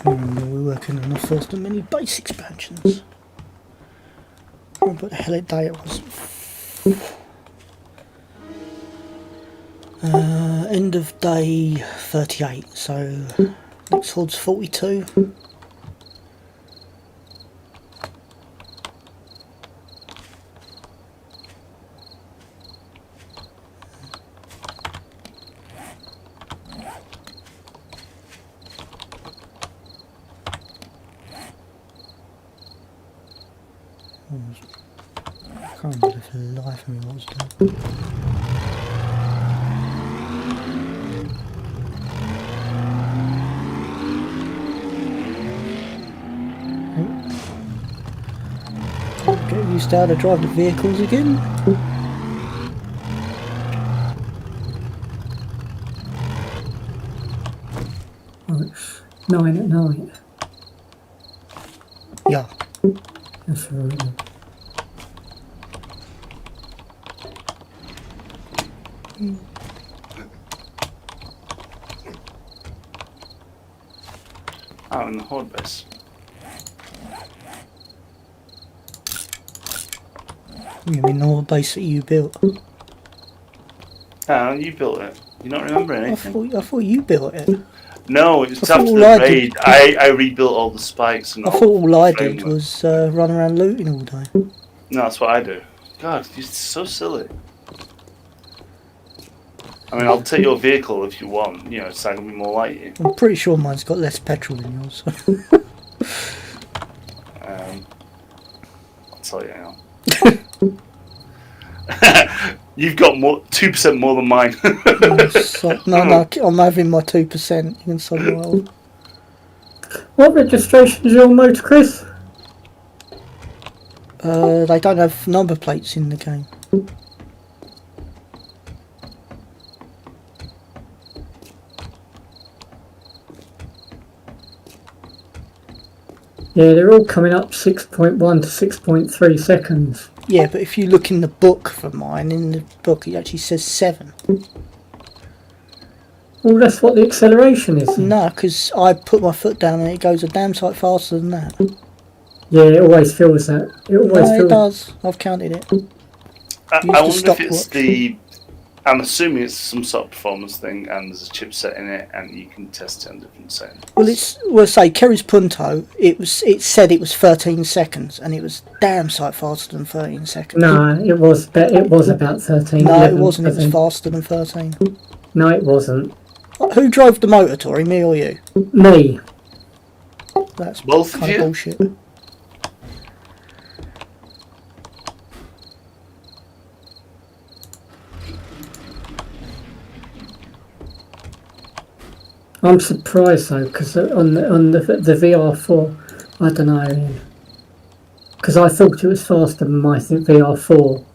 We're working on the first of many base expansions. I remember what the hell day it was. End of day 38, so next Horde's 42. I can't remember for the life of me what was doing. Get used to how to drive the vehicles again. Oh, it's 9 at night. Yeah. That's right. Oh, in the Horde base. You mean the whole base that you built? Oh, you built it. You not remember anything? I thought you built it. No, it's I after thought the all I raid. did- I rebuilt all the spikes and I thought all I did was run around looting all day. No, that's what I do. God, you're so silly. I mean, I'll take your vehicle if you want. You know, so I can be more like you. I'm pretty sure mine's got less petrol than yours. I'll tell you now. You've got 2% more than mine. No, I'm having my 2%. You can sod it off. What registration is your motor, Chris? They don't have number plates in the game. Yeah, they're all coming up 6.1 to 6.3 seconds. Yeah, but if you look in the book for mine, in the book it actually says 7. Well, that's what the acceleration is. No, because I put my foot down and it goes a damn sight faster than that. Yeah, it always feels that. It does. I've counted it. I wonder if it's the... I'm assuming it's some sort of performance thing, and there's a chipset in it, and you can test it on different settings. We'll say Kerry's Punto. It said it was 13 seconds, and it was damn sight faster than 13 seconds. No, it was about 13. No, it wasn't. It was faster than 13. No, it wasn't. Who drove the motor, Tori? Me or you? Me. That's both kind of bullshit. I'm surprised though, because on the VR4, I don't know, because I thought it was faster than my VR4,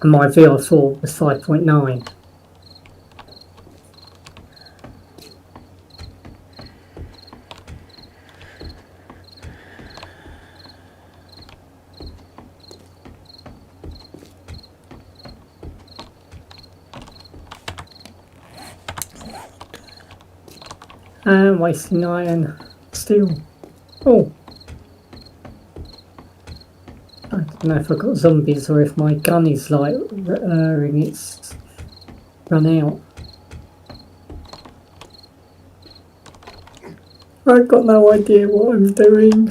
and my VR4 was 5.9. And wasting iron steel. Oh. I don't know if I've got zombies or if my gun is like it's run out. I've got no idea what I'm doing.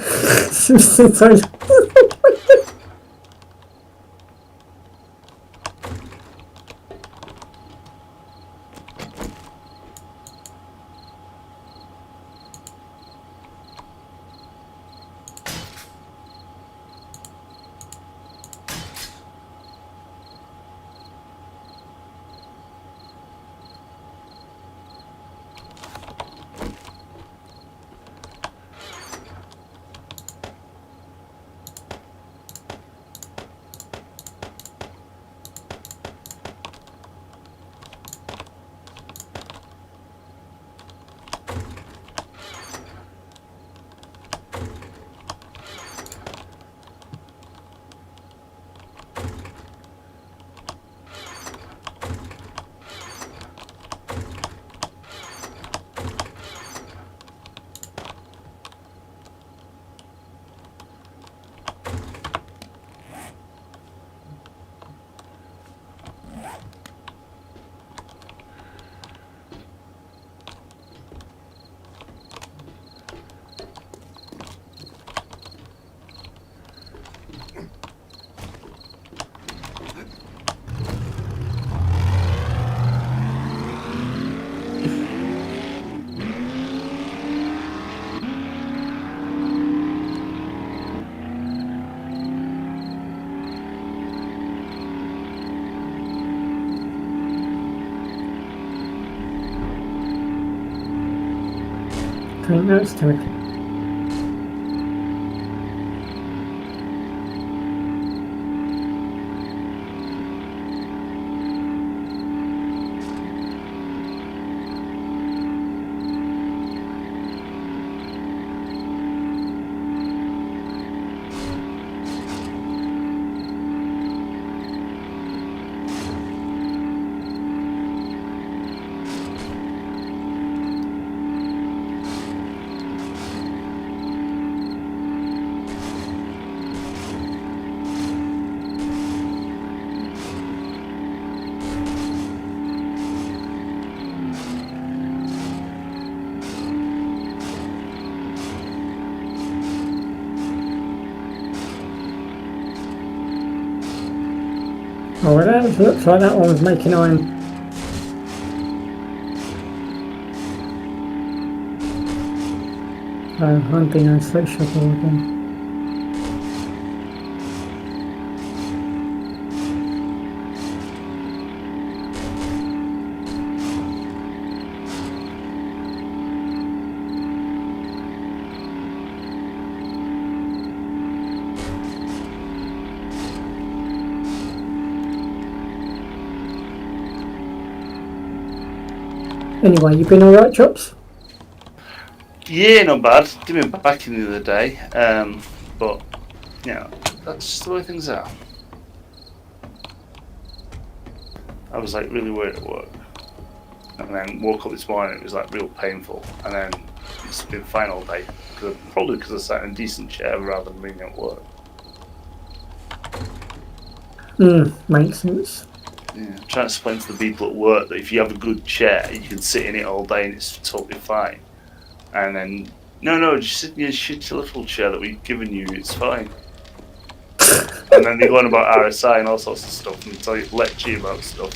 think that's terrific. Oh, well, that looks like that one was making iron. Oh, I'm being unsociable again. Anyway, you been alright, Chops? Yeah, not bad. Did me back in the other day, but yeah, that's just the way things are. I was like really worried at work, and then woke up this morning. It was like real painful, and then it's been fine all day. Probably because I sat in a decent chair rather than being at work. Makes sense. Yeah, I'm trying to explain to the people at work that if you have a good chair, you can sit in it all day and it's totally fine. And then, no, just sit in your shitty little chair that we've given you, it's fine. And then they go on about RSI and all sorts of stuff and tell you, lecture you about stuff.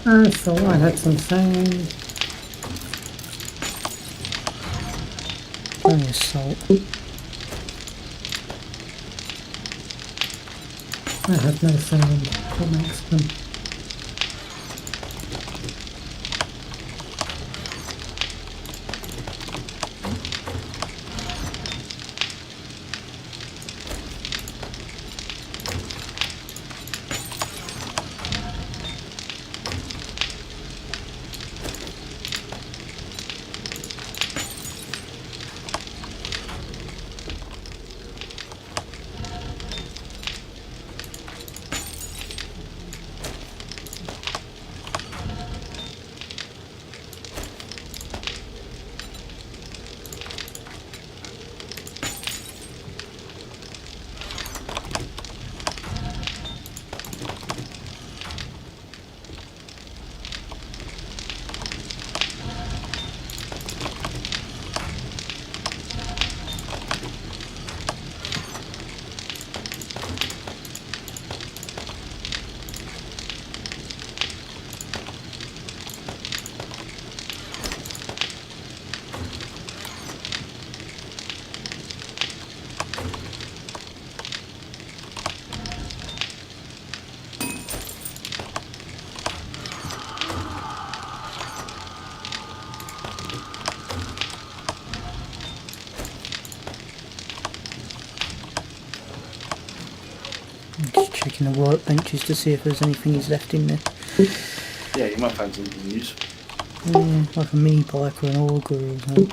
I thought I had some sand. Plenty of salt. I have no sand. What makes them? Just checking the workbenches to see if there's anything he's left in there. Yeah, you might find something useful. Yeah, like a mini bike or an auger or something.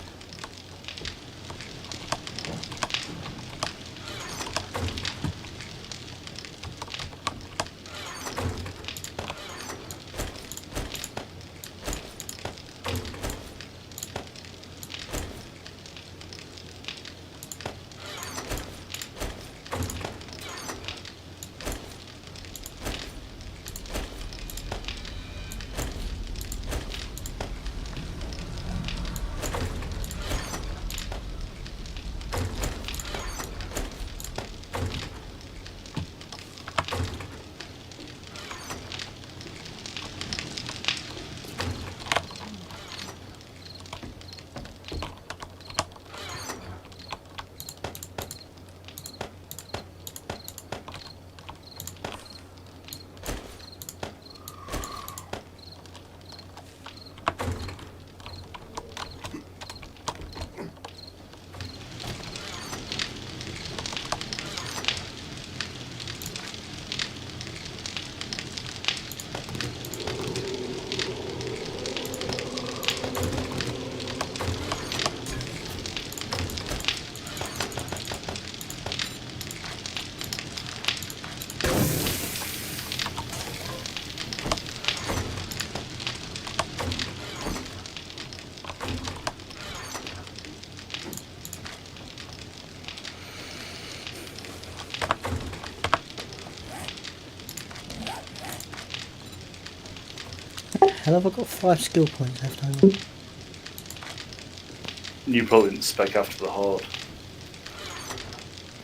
hell have I got 5 skill points left over? You probably didn't spec after the Horde.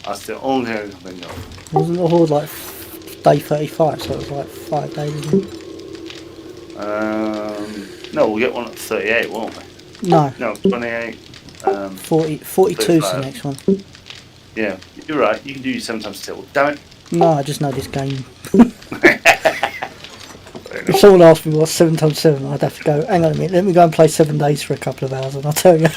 That's the only thing I can think of. Wasn't the Horde like day 35, so it was like 5 days ago? No, we'll get one at 38, won't we? No, No, 28. 42 is the 35. next one. Yeah, you're right. You can do your 7 times tilt. Damn it. No, I just know this game. If someone asked me what's 7 times 7, I'd have to go, hang on a minute, let me go and play 7 days for a couple of hours and I'll tell you.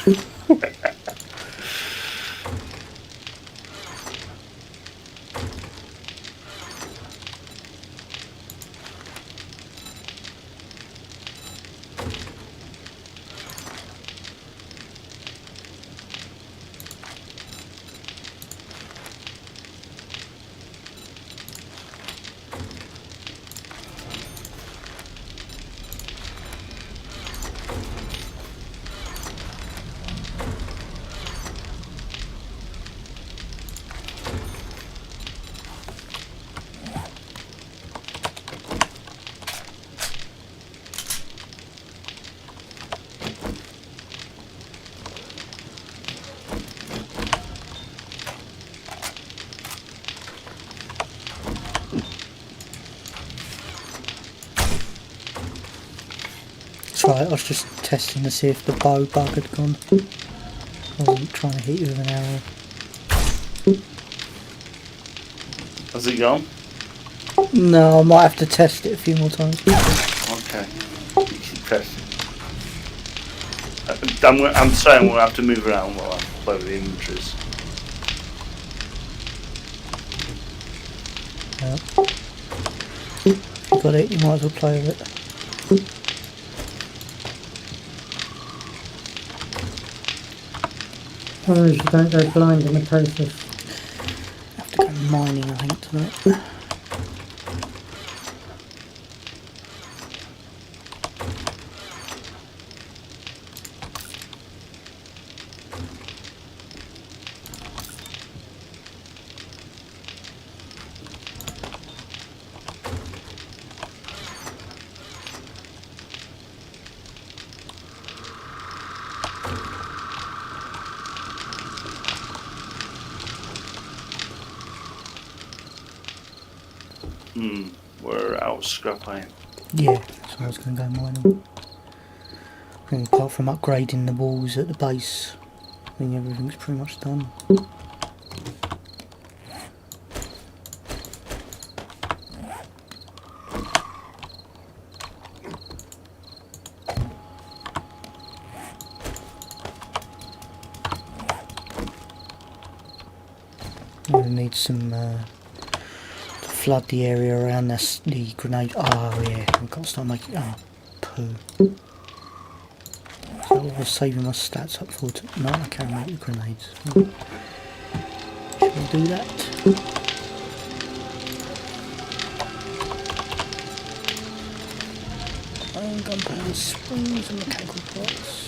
Right, I was just testing to see if the bow bug had gone. I wasn't trying to hit you with an arrow. Has it gone? No, I might have to test it a few more times. Okay. You keep pressing. I'm sorry, I'm going to have to move around while I play with the inventories. Yeah. If you got it, you might as well play with it. As long as you don't go blind in the process. I have to go mining, I think, tonight. We're out of scrap iron. Yeah, so I was going to go mining. I think apart from upgrading the walls at the base, I think everything's pretty much done. I'm going to need some to flood the area around this, the grenade. Oh yeah, I've got to start making. Oh, poo. So I was saving my stats up for. No, I can't make the grenades. Shall we do that? Iron gunpowder, springs and mechanical parts.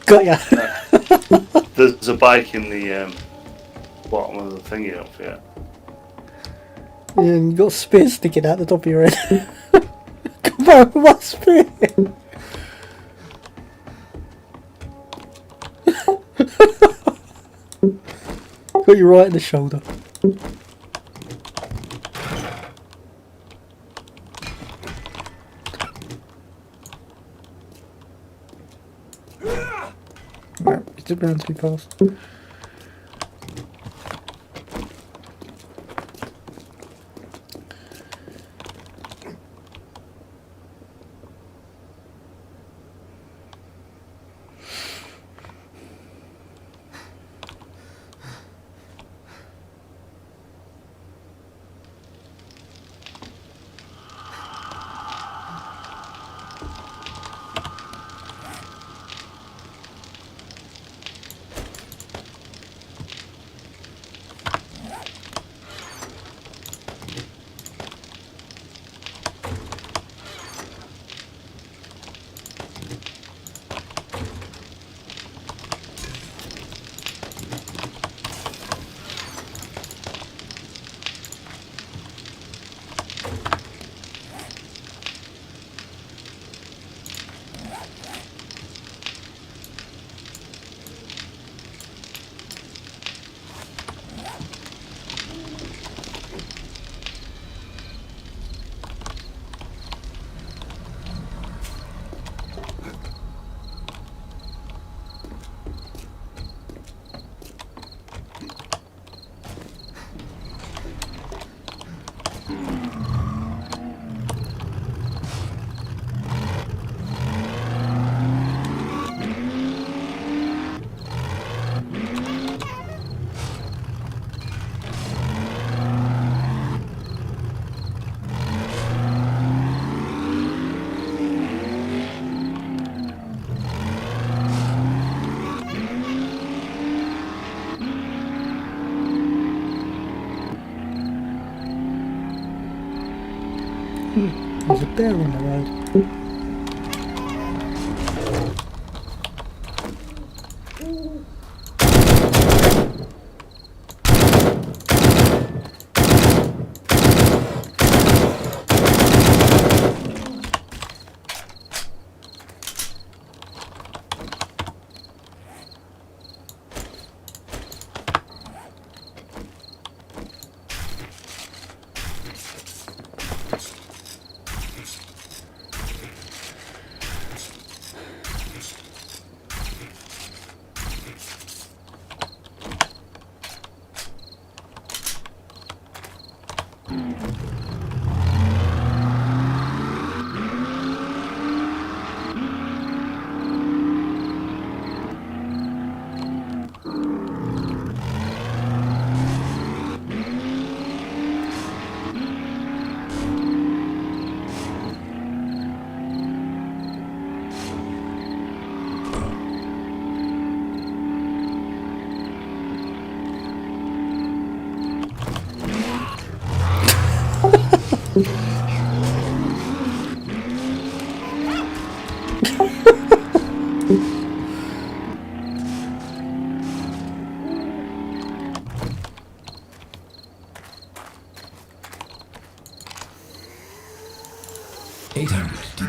Got ya. There's a bike in the bottom of the thingy up here. Yeah, and you got a spear sticking out the top of your head. Come on, what spear? Got you right in the shoulder. Right, you did run too fast. There's a bear on the road.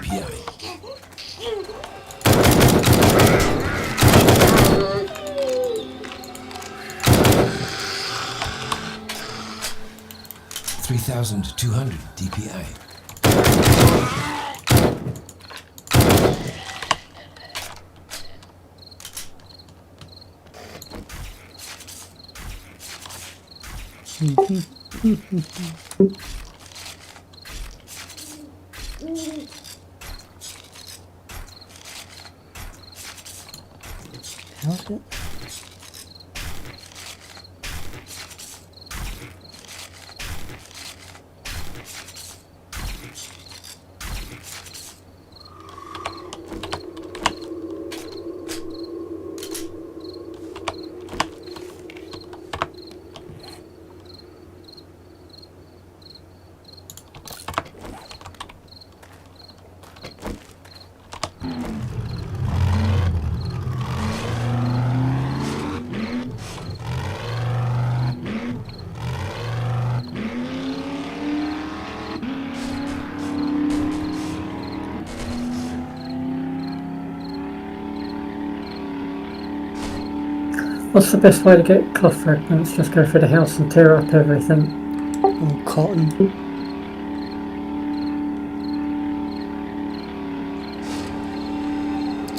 DPI. $3,200 DPI. How's it? What's the best way to get cloth fragments? Just go through the house and tear up everything. Or cotton.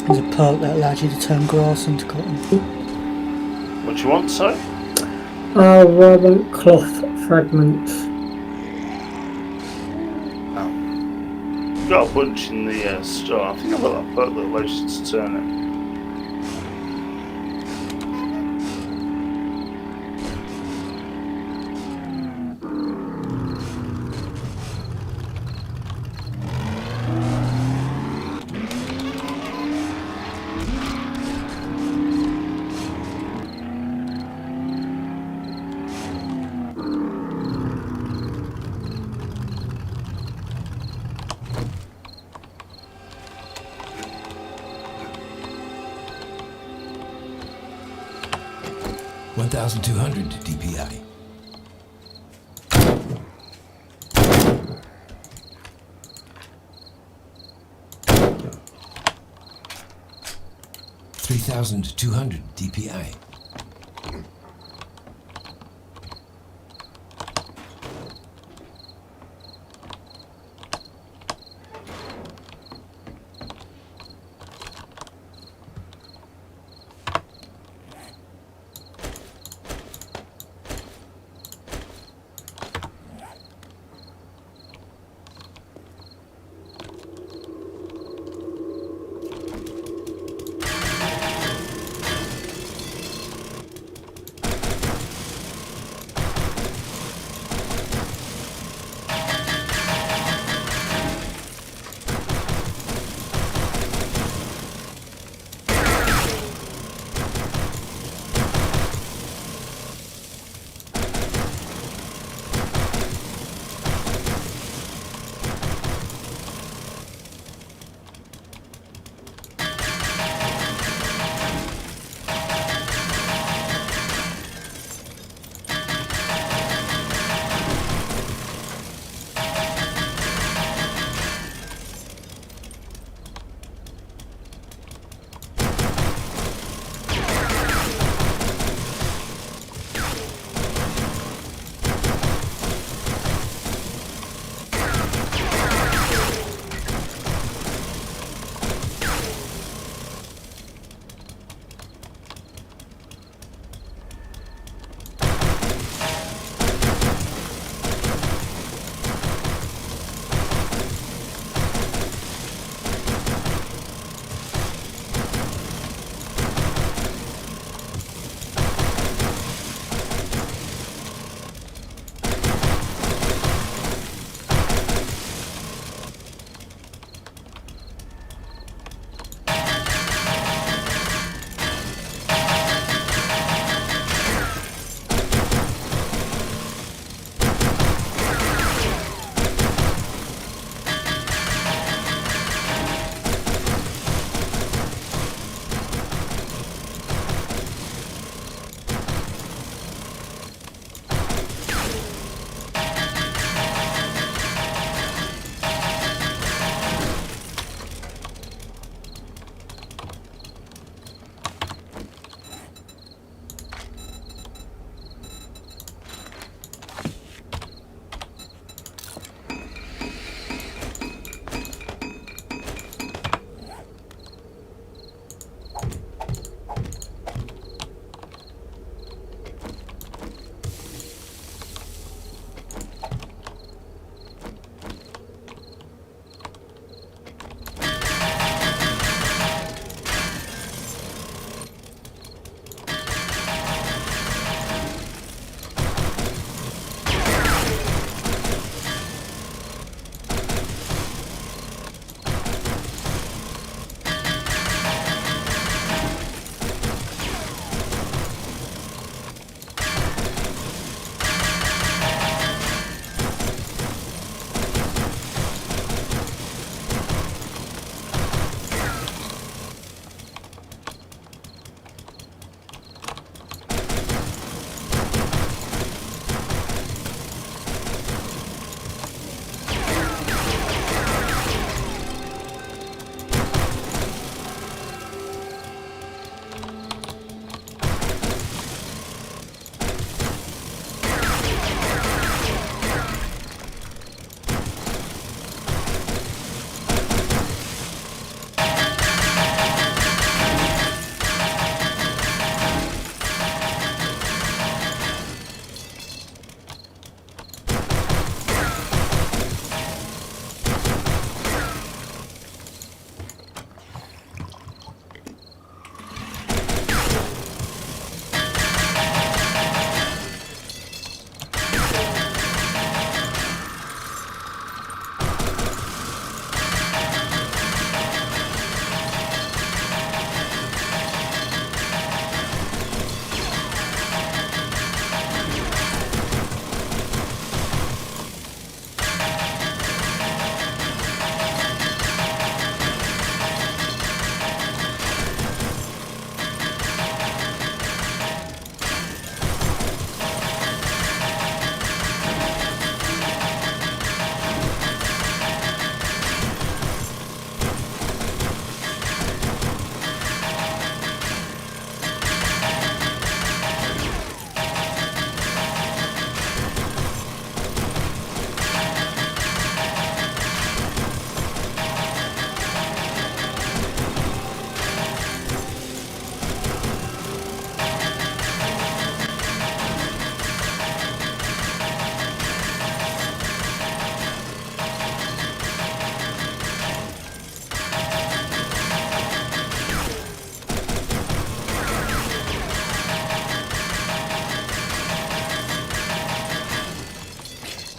There's a perk that allows you to turn grass into cotton. What do you want, sorry? Oh, I want cloth fragments. Oh. Got a bunch in the store. I think I've got that perk that allows you to turn it. $1,200 DPI. $3,200 DPI.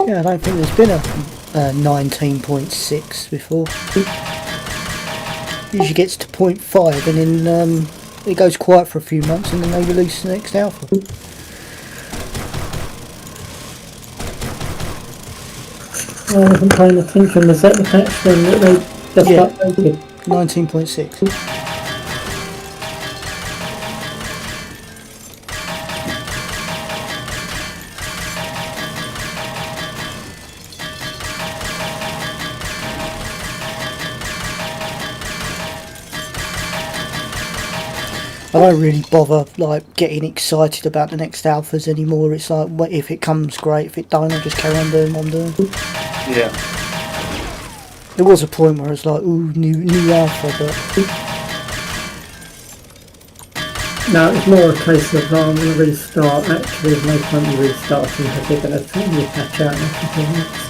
Yeah, I don't think there's been a 19.6 before. Usually gets to 0.5 and then it goes quiet for a few months and then they release the next alpha. I wasn't paying attention. Was that the patch one that they just updated? 19.6. I don't really bother like getting excited about the next alphas anymore. It's like, well, if it comes, great. If it don't, I'll just carry on doing what I'm doing. Yeah. There was a point where it's like, ooh, new alpha, but No, it's more a case of I'm going to restart. Actually, there's no point in restarting because they're going to turn your patch out and everything else.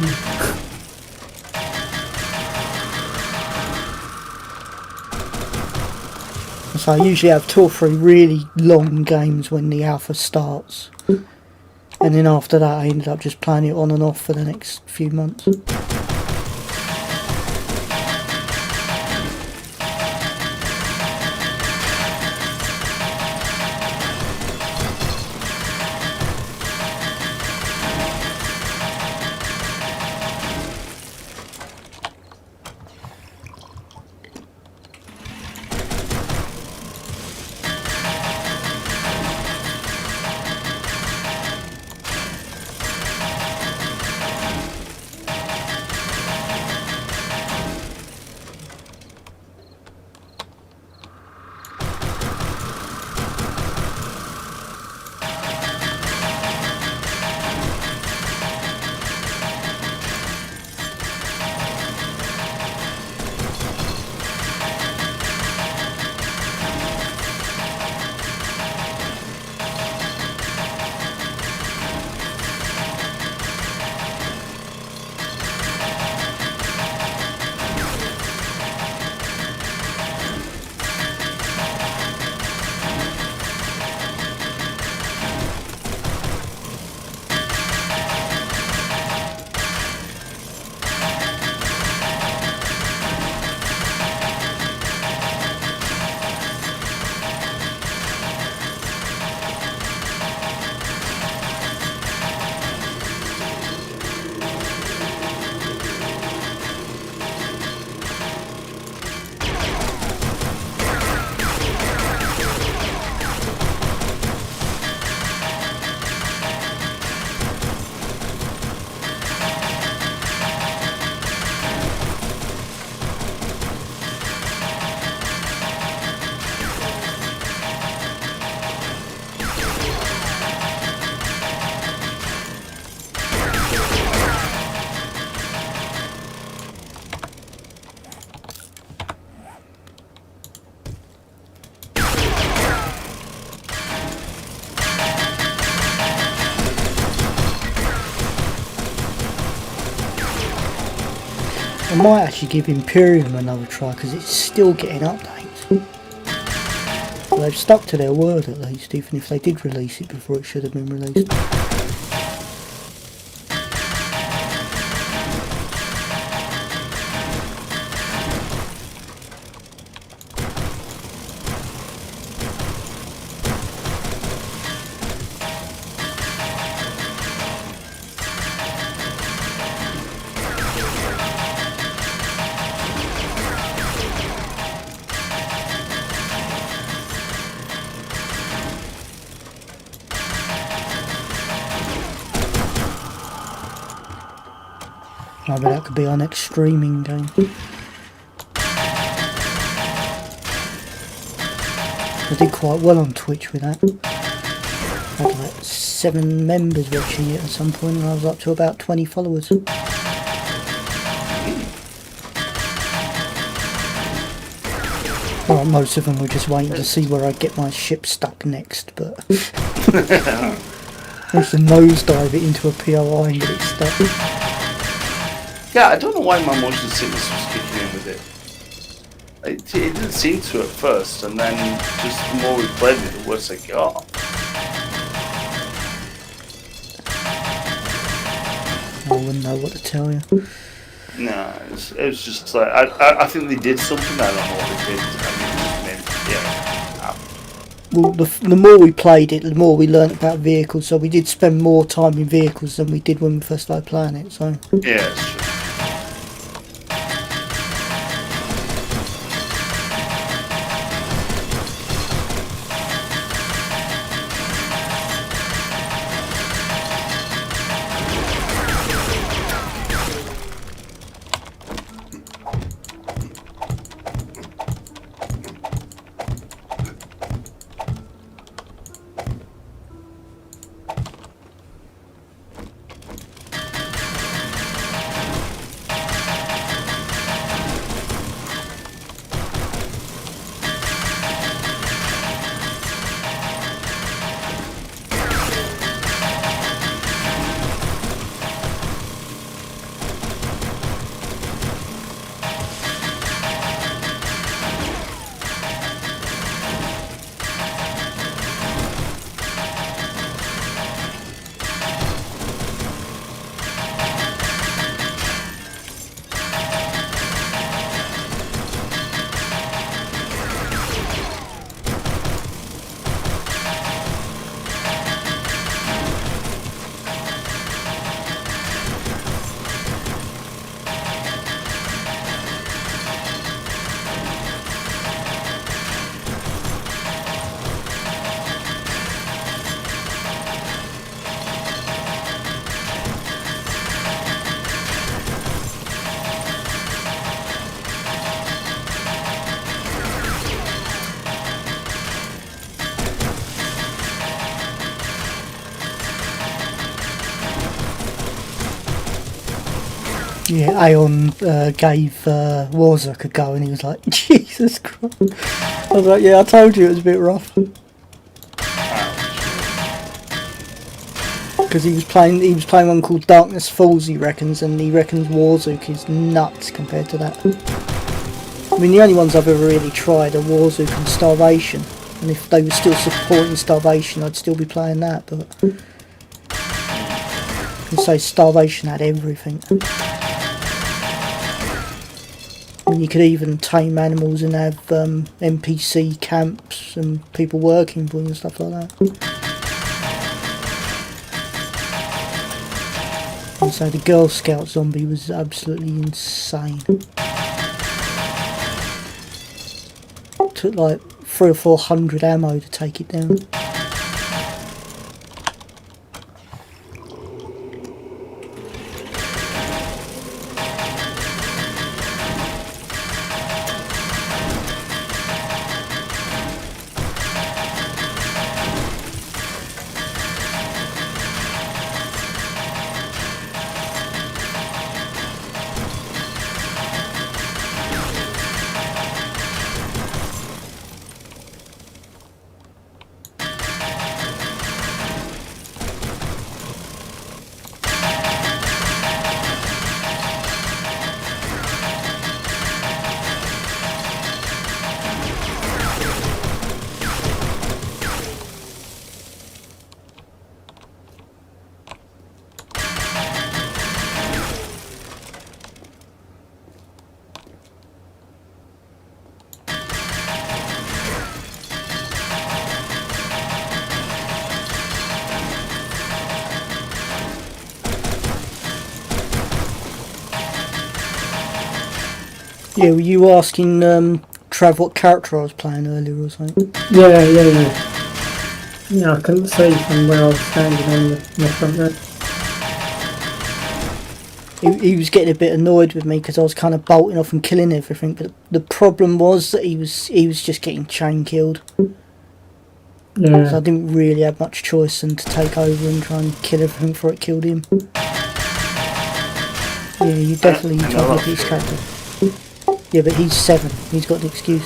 so I usually have 2 or 3 really long games when the alpha starts. And then after that I ended up just playing it on and off for the next few months. I might actually give Imperium another try because it's still getting updates. Well, they've stuck to their word at least, even if they did release it before it should have been released. Maybe that could be our next streaming game. I did quite well on Twitch with that. I had like 7 members watching it at some point and I was up to about 20 followers. Well, most of them were just waiting to see where I get my ship stuck next, but I used to nosedive it into a POI and get it stuck. Yeah, I don't know why my motion sickness was kicking in with it. It didn't seem to at first, and then just the more we played it, the worse it got. Oh, wouldn't know what to tell you. No, it was just like I think they did something. I don't know what they did. I mean, yeah. Well, the more we played it, the more we learnt about vehicles. So we did spend more time in vehicles than we did when we first started playing it. So Yeah, it's true. yeah, Aeon gave Warzuk a go, and he was like, "Jesus Christ!" I was like, "Yeah, I told you it was a bit rough." Because he was playing one called Darkness Falls, he reckons, and he reckons Warzuk is nuts compared to that. I mean, the only ones I've ever really tried are Warzuk and Starvation, and if they were still supporting Starvation, I'd still be playing that. But I can say Starvation had everything. I mean, you could even tame animals and have NPC camps and people working for you and stuff like that. And so the Girl Scout zombie was absolutely insane. Took like 300 or 400 ammo to take it down. Yeah, were you asking Trav what character I was playing earlier or something? Yeah. Yeah, I couldn't see from where I was standing on the front row. He was getting a bit annoyed with me because I was kind of bolting off and killing everything, but the problem was that he was just getting chain killed. Yeah. So I didn't really have much choice than to take over and try and kill everything before it killed him. Yeah, you definitely need to look at his character. Yeah, but he's 7. He's got the excuse.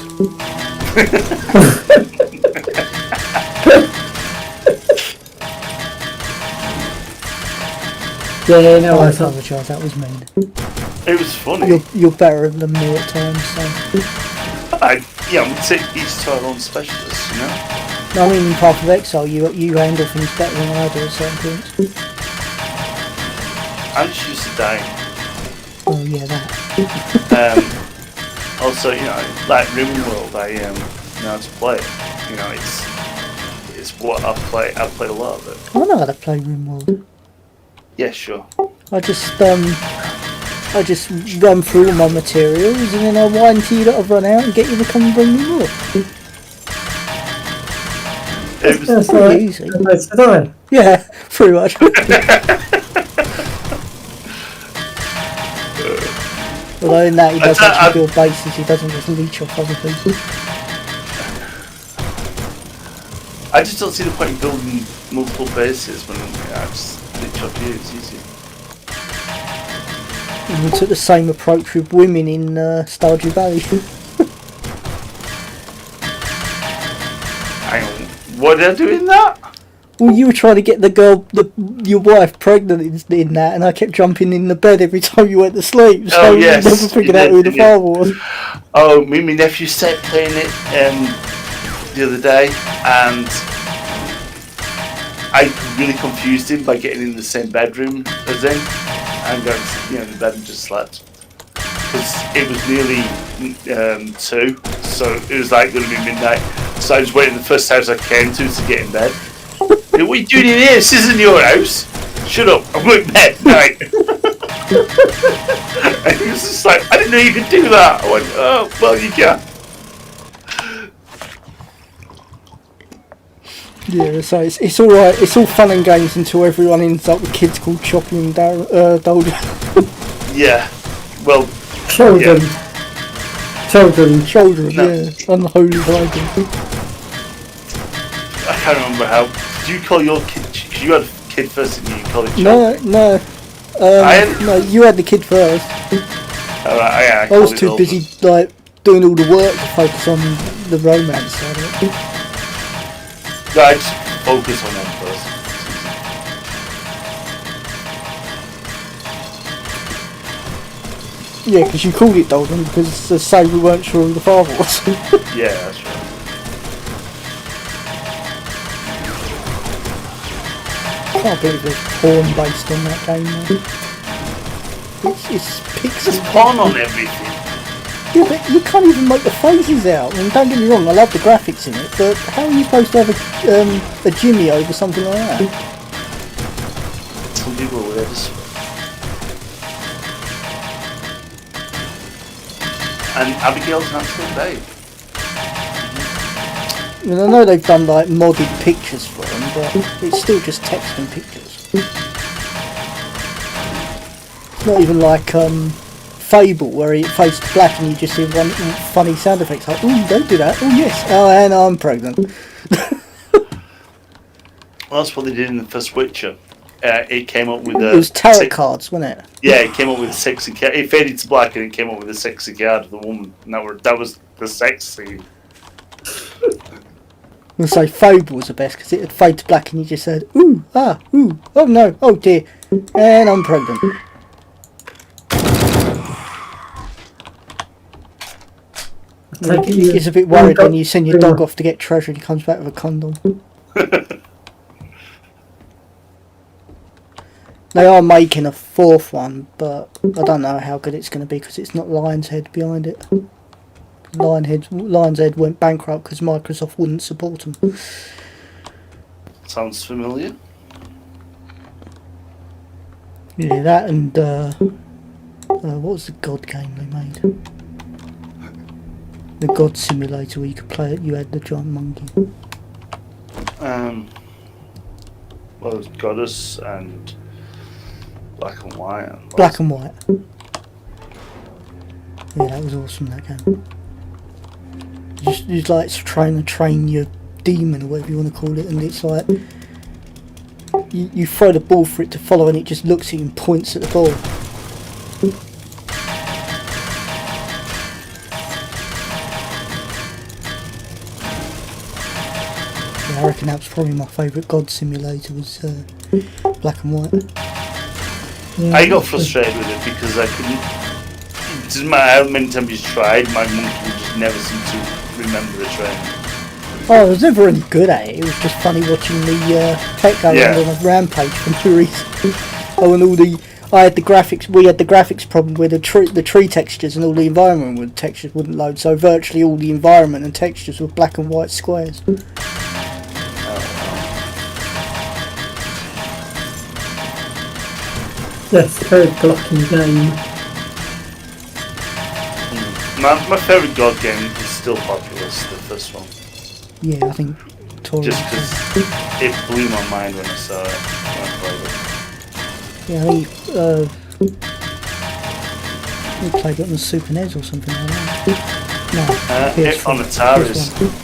Yeah, no, I I thought. apologise, that was mean. It was funny. You're better than me at times, so. Each to our own specialist, you know? No, I mean in Path of Exile, you handle things better than I do at certain points. I'm just used to dying. Oh yeah, that. Also, you know, like RimWorld, I know how to play it. You know, it's what I play. I played a lot of it. I know how to play RimWorld. Yeah, sure. I just run through all my materials and then I whine to you that I've run out and get you to come and bring me more. It was That's pretty right. easy. That's today. Yeah, pretty much. Although in that he does actually build bases, he doesn't just leech off other people. I just don't see the point in building multiple bases when I just leech off you. It's easy. And we took the same approach with women in Stardew Valley. Hang on. What did I do in that? Well, you were trying to get the girl, your wife, pregnant in that, and I kept jumping in the bed every time you went to sleep. So Oh, yes, I never figured out who the father was. Oh, me and my nephew started playing it the other day, and I really confused him by getting in the same bedroom as him and going in the bed and just slept. Because it was nearly 2, so it was like going to be midnight. So I was waiting the first house I came to get in bed. What are you doing in here? This isn't your house. Shut up, I'm going to bed. Night. And he was just like, I didn't know you could do that. I went, oh, well, you can. Yeah, so it's all right. It's all fun and games until everyone ends up with kids called Choppy and Doldrum. Yeah, well, Children. Children, No. yeah, unholy hybrid. I can't remember how. Did you call your kid? Because you had a kid first, and you called it children. No. No, you had the kid first. Alright, I I was called it too all. busy like doing all the work to focus on the romance side of it. No, I just focus on them first. Yeah, because you called it Doldrum because to say we weren't sure who the father was. Yeah, that's right. I can't believe there's porn based on that game though. It's There's pixels. porn on everything. Yeah, but you can't even make the faces out. I mean, don't get me wrong, I love the graphics in it, but how are you supposed to have a Jimmy over something like that? Some people are weird. And Abigail's handsome babe. I mean, I know they've done like modded pictures for them, but it's still just text and pictures. It's not even like Fable, where it fades to black and you just hear one funny sound effects like, ooh, don't do that, oh yes, oh, and I'm pregnant. Well, that's what they did in the first Witcher. It came up with It was tarot cards, wasn't it? Yeah, it came up with a sexy card. It faded to black and it came up with a sexy card of the woman. And that was the sex scene. I'll say Fable was the best because it would fade to black and you just said, ooh, ah, ooh, oh no, oh dear, and I'm pregnant. He gets a bit worried when you send your dog off to get treasure and he comes back with a condom. They are making a 4th one, but I don't know how good it's going to be because it's not Lion's Head behind it. Lion's Head went bankrupt because Microsoft wouldn't support them. Sounds familiar. Yeah, that and what was the God game they made? The God Simulator where you could play it. You had the giant monkey. Well, it was Goddess and Black and White. Black and White. Yeah, that was awesome, that game. You'd like to train your demon or whatever you want to call it, and it's like you throw the ball for it to follow and it just looks at you and points at the ball. Yeah, I reckon that was probably my favourite God Simulator was Black and White. Yeah. I got frustrated with it because I couldn't. It doesn't matter how many times you tried, my monkey would just never seem to remember the train. Oh, I was never any good at it. It was just funny watching the tech go around on a rampage for no reason. Oh, and I had the graphics. We had the graphics problem where the tree textures and all the environment textures wouldn't load. So virtually all the environment and textures were black and white squares. Yes, very blocky game. My favourite God game is still Populous, the first one. Yeah, I think. Just because it blew my mind when I saw it. When I played it. Yeah, I think we played it on the Super NES or something like that. No, PS4, On Ataris. PS1.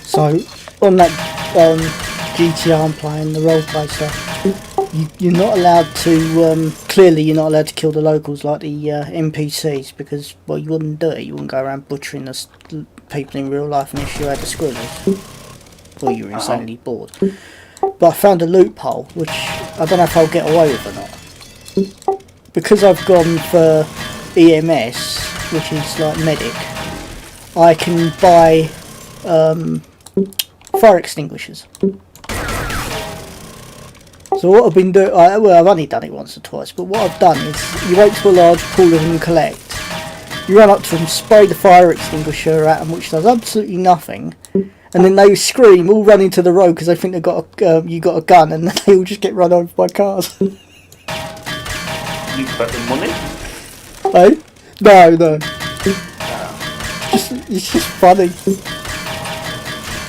So on that GTR I'm playing, the roleplay stuff, you're not allowed to, clearly you're not allowed to kill the locals like the NPCs, because, well, you wouldn't do it, you wouldn't go around butchering the people in real life unless you had the squirrels, or you were insanely bored. But I found a loophole, which I don't know if I'll get away with or not. Because I've gone for EMS, which is like medic, I can buy fire extinguishers. So what I've been doing, well, I've only done it once or twice, but what I've done is you wait till a large pool of them collect, you run up to them, spray the fire extinguisher at them, which does absolutely nothing, and then they scream, all run into the road because they think they've got you got a gun, and then they all just get run over by cars. You collect the money? Eh? No. It's just funny.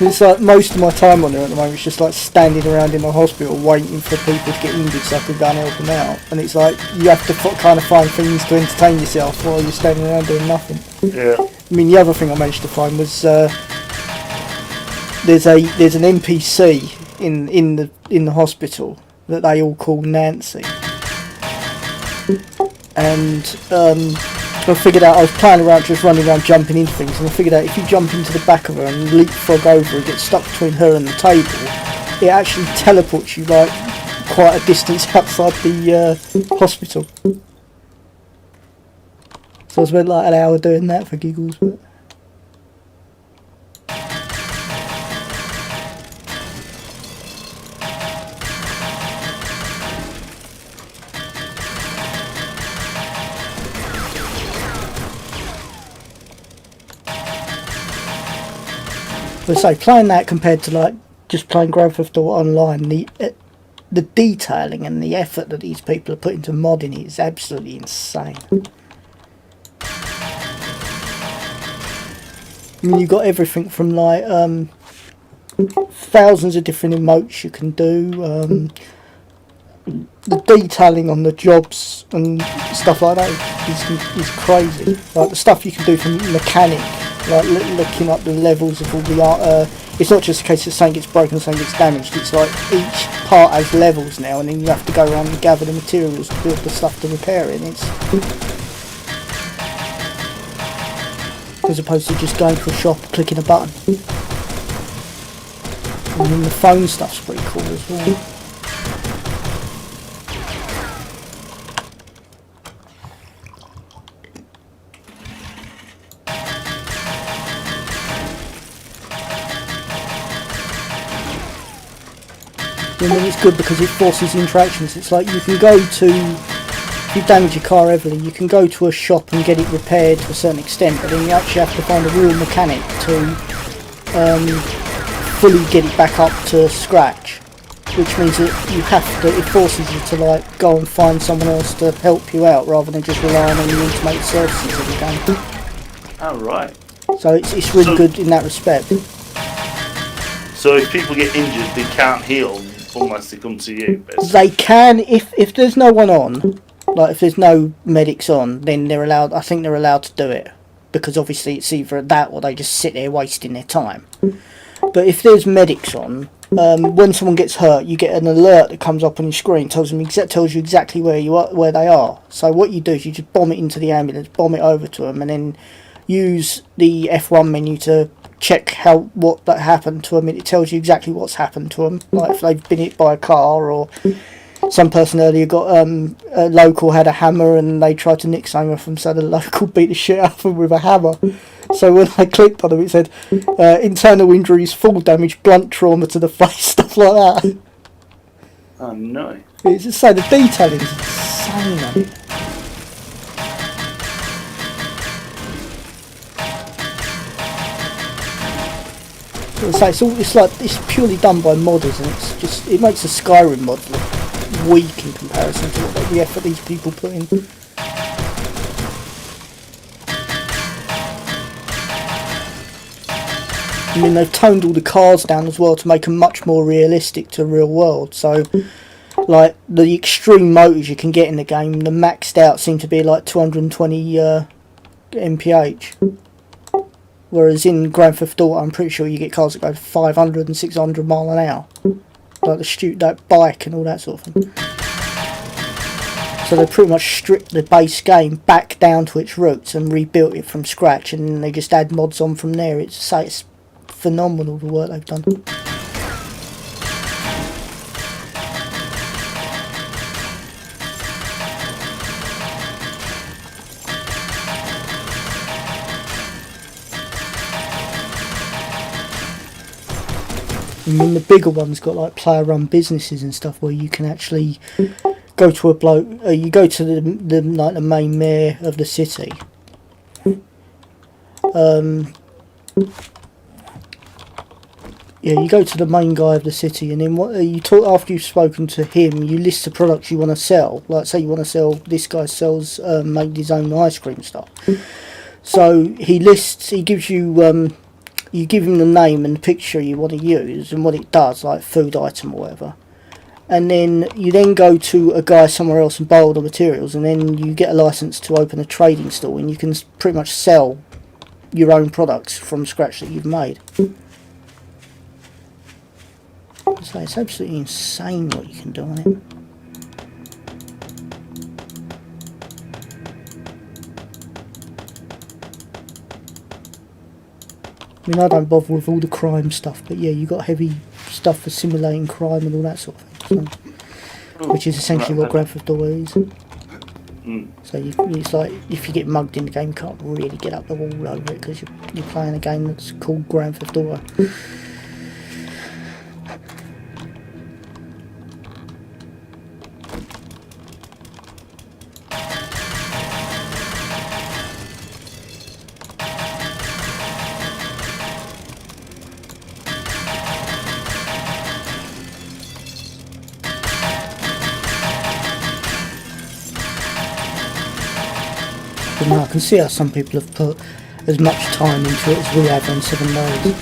It's like most of my time on there at the moment, it's just like standing around in the hospital waiting for people to get injured so I can go and help them out. And it's like you have to kind of find things to entertain yourself while you're standing around doing nothing. Yeah. I mean, the other thing I managed to find was there's an NPC in the hospital that they all call Nancy. And I figured out, I was playing around, just running around jumping into things, and I figured out if you jump into the back of her and leapfrog over and get stuck between her and the table, it actually teleports you like quite a distance outside the hospital. So I spent like an hour doing that for giggles. But so playing that compared to like just playing Grand Theft Auto Online, the detailing and the effort that these people are putting into modding it is absolutely insane. I mean, you've got everything from like thousands of different emotes you can do. The detailing on the jobs and stuff like that is crazy. Like the stuff you can do from mechanic, like looking up the levels of all the art. It's not just a case that something gets broken, something gets damaged. It's like each part has levels now, and then you have to go around and gather the materials to build the stuff to repair it. It's as opposed to just going to a shop, clicking a button. And then the phone stuff's pretty cool as well. I mean, it's good because it forces interactions. It's like you can go to, if you damage your car heavily, you can go to a shop and get it repaired to a certain extent, but then you actually have to find a real mechanic to fully get it back up to scratch, which means that you have to, it forces you to like go and find someone else to help you out rather than just relying on your automated services every time. Oh, right. So it's really good in that respect. So if people get injured, they can't heal unless they come to you, basically. They can, if there's no one on, like if there's no medics on, then they're allowed, I think they're allowed to do it. Because obviously it's either that or they just sit there wasting their time. But if there's medics on, when someone gets hurt, you get an alert that comes up on your screen, tells you exactly where you are, where they are. So what you do is you just bomb it into the ambulance, bomb it over to them, and then use the F1 menu to check what that happened to them. It tells you exactly what's happened to them, like if they've been hit by a car, or some person earlier got a local had a hammer and they tried to nick something off them, so the local beat the shit out of them with a hammer. So when I clicked on them, it said internal injuries, full damage, blunt trauma to the face, stuff like that. Oh, no. It's just so the detailing is insane on it. It's purely done by modders, and it makes the Skyrim mod look weak in comparison to what the effort these people put in. I mean, they've toned all the cars down as well to make them much more realistic to real world. So, like the extreme motors you can get in the game, the maxed out seem to be like 220 mph. Whereas in Grand Theft Auto, I'm pretty sure you get cars that go 500 and 600 mile an hour. Like that bike and all that sort of thing. So they pretty much stripped the base game back down to its roots and rebuilt it from scratch, and then they just add mods on from there. It's phenomenal the work they've done. I mean, the bigger ones got like player-run businesses and stuff where you can actually go to a bloke. You go to the main mayor of the city. Yeah, you go to the main guy of the city, and then after you've spoken to him, you list the products you want to sell. Like, say you want to sell, this guy sells, made his own ice cream stuff. So he gives you. You give him the name and the picture you want to use and what it does, like food item or whatever. And then you go to a guy somewhere else and buy all the materials, and then you get a license to open a trading store, and you can pretty much sell your own products from scratch that you've made. So it's absolutely insane what you can do on it. I mean, I don't bother with all the crime stuff, but yeah, you got heavy stuff for simulating crime and all that sort of thing, so, which is essentially what Grand Theft Auto is. So it's like, if you get mugged in the game, you can't really get up the wall over it because you're playing a game that's called Grand Theft Auto. But no, I can see how some people have put as much time into it as we have on 7 Days.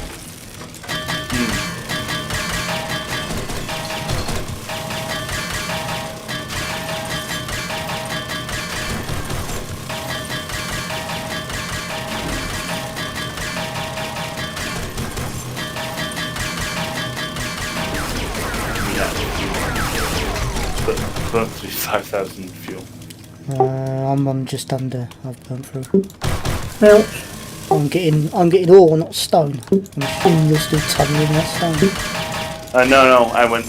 Burnt through 5,000 fuel. I'm on just under. I've burnt through. Ouch. I'm getting ore, not stone. I'm assuming you're still tunneling that stone. No, I went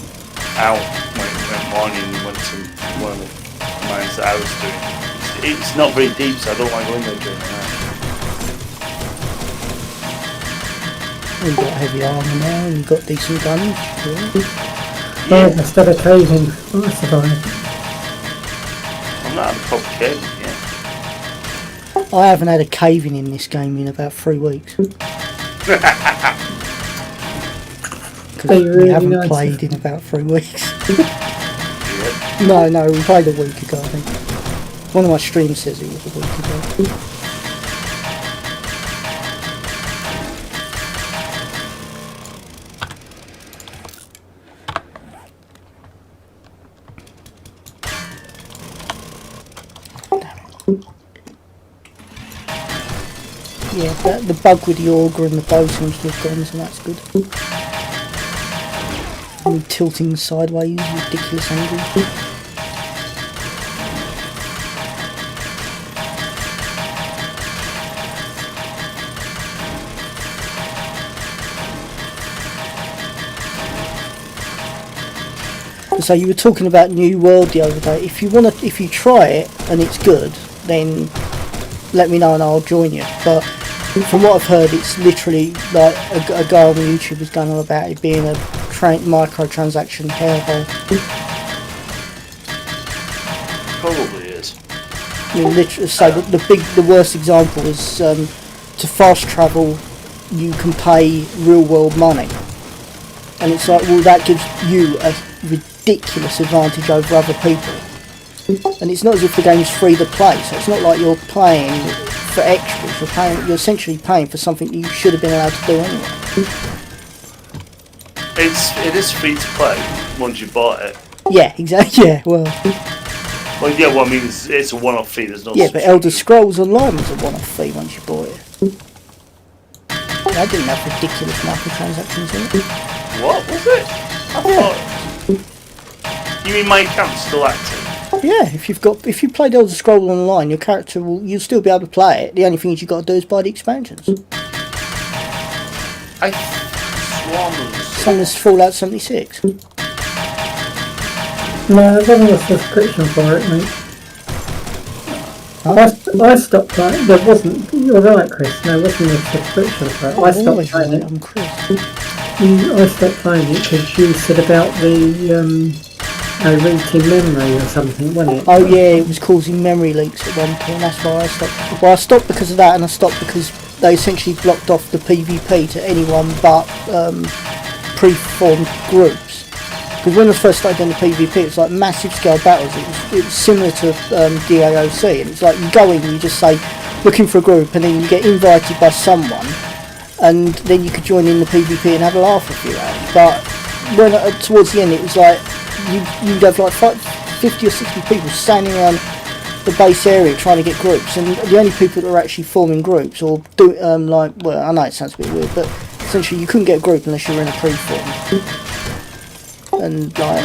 out went morning and went to one of the mines that I was doing. It's not very deep, so I don't want to go in there during the night. You've got heavy armour now, and you've got decent guns. Yeah. Oh, instead of caving, I survived. I'm not having a proper cave yet. I haven't had a caving in this game in about 3 weeks. Are Because you we really haven't nice? played in about 3 weeks. Yeah. No, we played a week ago, I think. One of my streams says it was a week ago. Yeah, the bug with the auger and the bow seems to have gone, so that's good. And tilting sideways, ridiculous angles. So you were talking about New World the other day. If you try it and it's good, then let me know and I'll join you. But from what I've heard, it's literally like a guy on YouTube is going on about it being a microtransaction hellhole. Probably is. I mean, literally, so the worst example is to fast travel, you can pay real world money, and it's like, well, that gives you a ridiculous advantage over other people. And it's not as if the game's free to play, so it's not like you're playing for extras. You're essentially paying for something you should have been allowed to do anyway. It is free to play once you bought it. Yeah, exactly. Yeah, well, Well, I mean, it's a one-off fee. There's no. yeah, but Elder Scrolls Online was a one-off fee once you bought it. I didn't have ridiculous microtransactions in it. What was it? I thought. You mean my account's still active? Yeah, if you played Elder Scrolls Online, your character you'll still be able to play it. The only thing you got to do is buy the expansions. I sworn there was Same as Fallout 76. No, there wasn't a subscription for it, mate. I stopped playing. There wasn't. You're right, Chris. There wasn't a subscription for it. I stopped always playing right, it. I'm Chris. I stopped playing it because you said about the routing memory or something, wasn't it? Oh yeah, it was causing memory leaks at one point. That's why I stopped. Well, I stopped because of that, and I stopped because they essentially blocked off the PvP to anyone but pre-formed groups. Because when I first started doing the PvP, it was like massive scale battles. It was similar to DAOC, and it's like you go in, and you just say looking for a group, and then you get invited by someone, and then you could join in the PvP and have a laugh a few hours. But when towards the end, it was like you'd have like 50 or 60 people standing around the base area trying to get groups, and the only people that were actually forming groups or do like, well, I know it sounds a bit weird, but essentially you couldn't get a group unless you were in a pre-form. And like,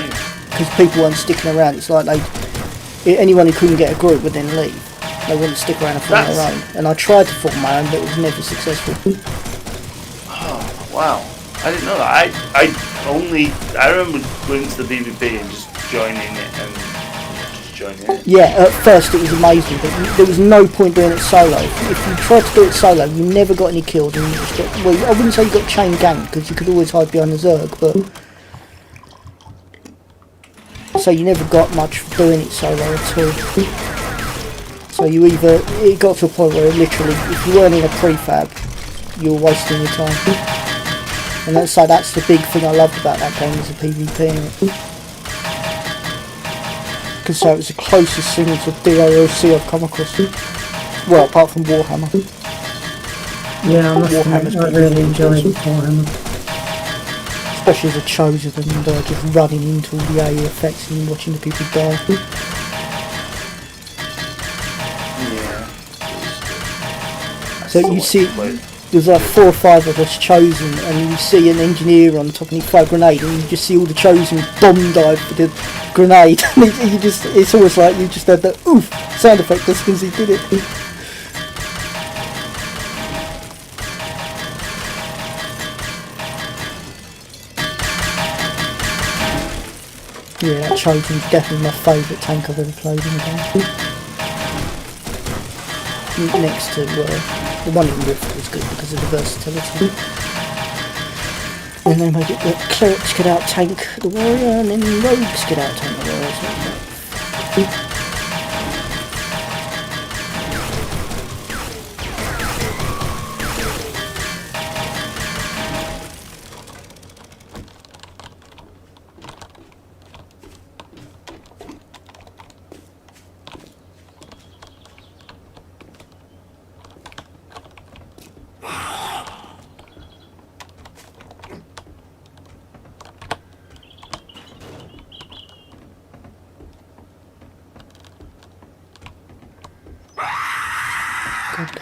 because people weren't sticking around, it's like anyone who couldn't get a group would then leave. They wouldn't stick around and form their own. And I tried to form my own, but it was never successful. Oh, wow. I didn't know that. I remember going to the PvP and just joining it and just joining it. Yeah, at first it was amazing, but there was no point doing it solo. If you tried to do it solo, you never got any kills, and you just got, well, I wouldn't say you got chain ganked, because you could always hide behind the Zerg, but so you never got much for doing it solo at all. So it got to a point where literally, if you weren't in a prefab, you were wasting your time. And that's the big thing I loved about that game, was the PvP in it. Because so it was the closest thing to DAOC I've come across. Well, apart from Warhammer. Yeah, I must admit, I really enjoyed Warhammer. Especially as a chosen and just running into all the AE effects and watching the people die. Yeah. So you see, there's like 4 or 5 of us chosen, and you see an engineer on top and he throw a grenade, and you just see all the chosen bomb dive for the grenade. And it's almost like you just had that oof sound effect as soon as he did it. Yeah, that Chosen's definitely my favourite tank I've ever played in a game. Next to the one in Rift was good because of the versatility. And then make it that clerics could out tank the warrior, and then rogues could out tank the warrior. So God damn it.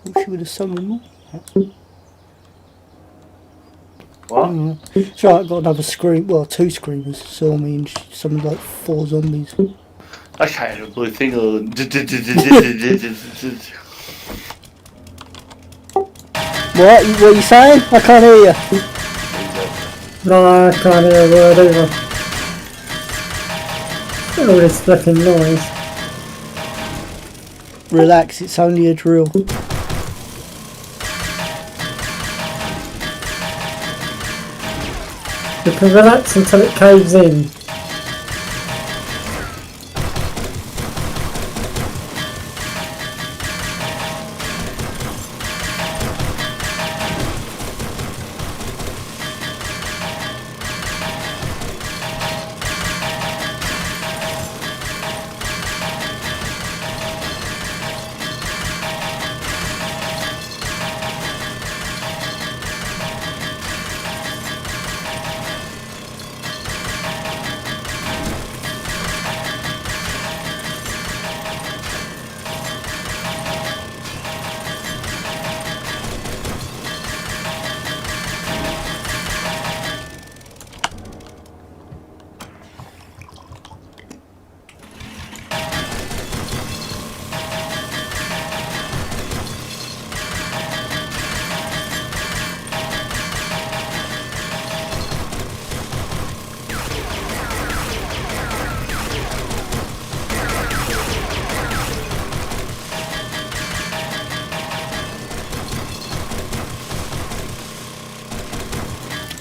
Thought she would have summoned more. What? It's right, I've got another scream, well, 2 screamers saw me and she summoned like 4 zombies. I can't even believe thing of What are you saying? I can't hear you. No, I can't hear a word either. All this flipping noise. Relax, it's only a drill. You can relax until it caves in.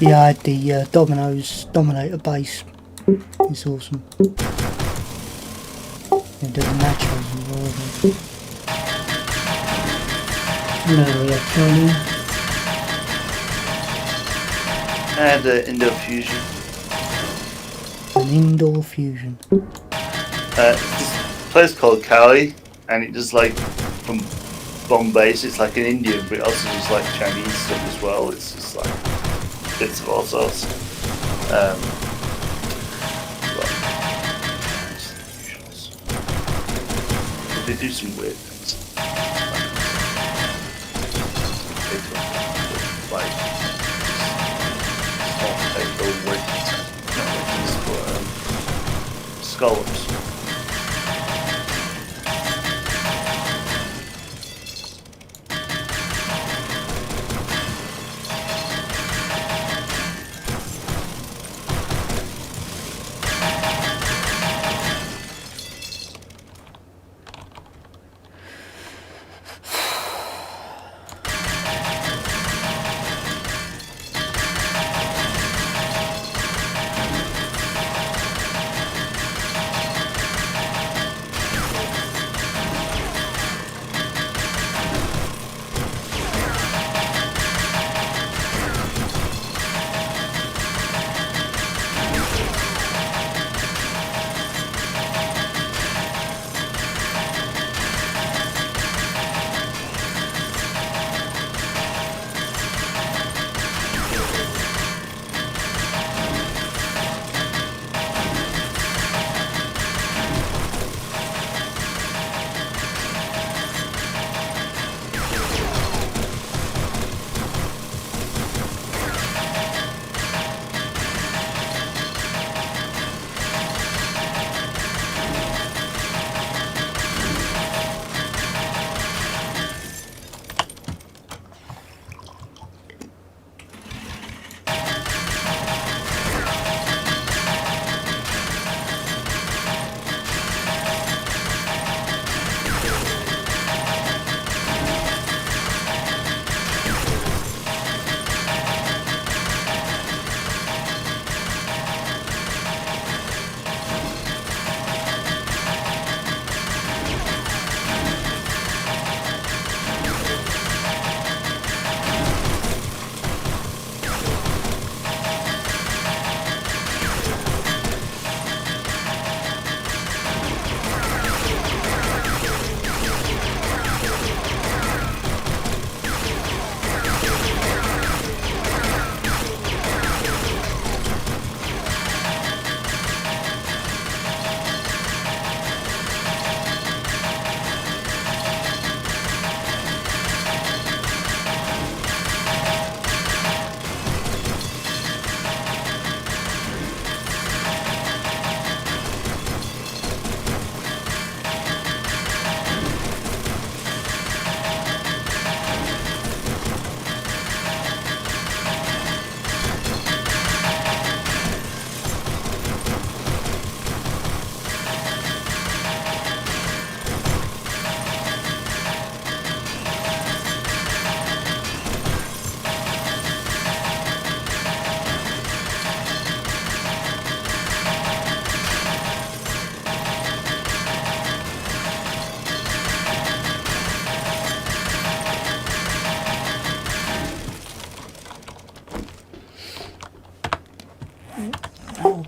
Yeah, I had the Domino's Dominator base. It's awesome. They do nachos as well. Now we have Chinese. and indoor fusion. An indoor fusion. This place called Cali, and it does like from Bombay, so it's like an Indian, but it also does like Chinese stuff as well. It's just like bits of all sorts. But they do some weird things. Like small potato witches, not witches, but scallops.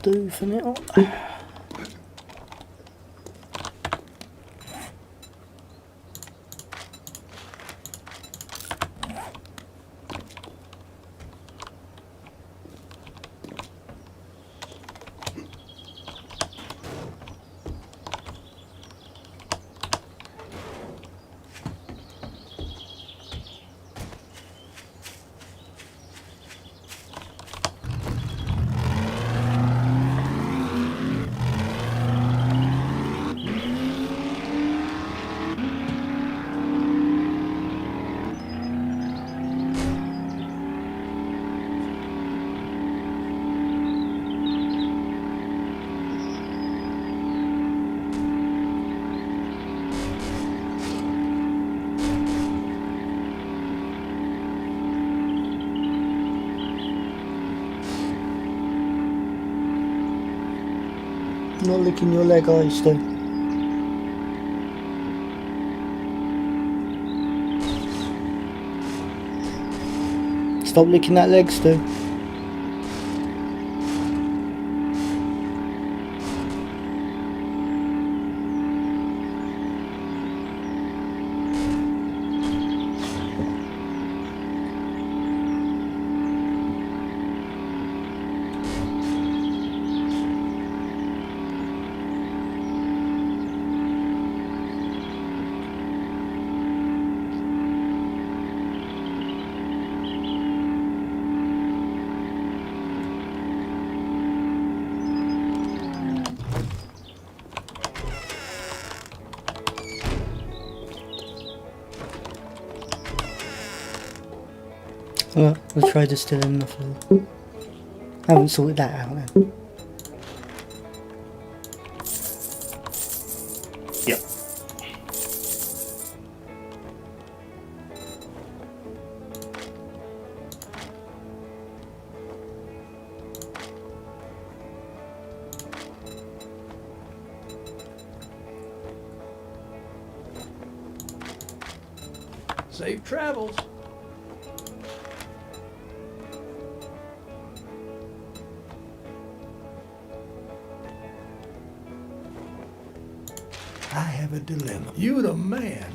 do for now. Not licking your leg, are you, Stu? Stop licking that leg, Stu. Well, the trader's still in the floor. I haven't sorted that out then. Yep. Safe travels. I have a dilemma. You the man.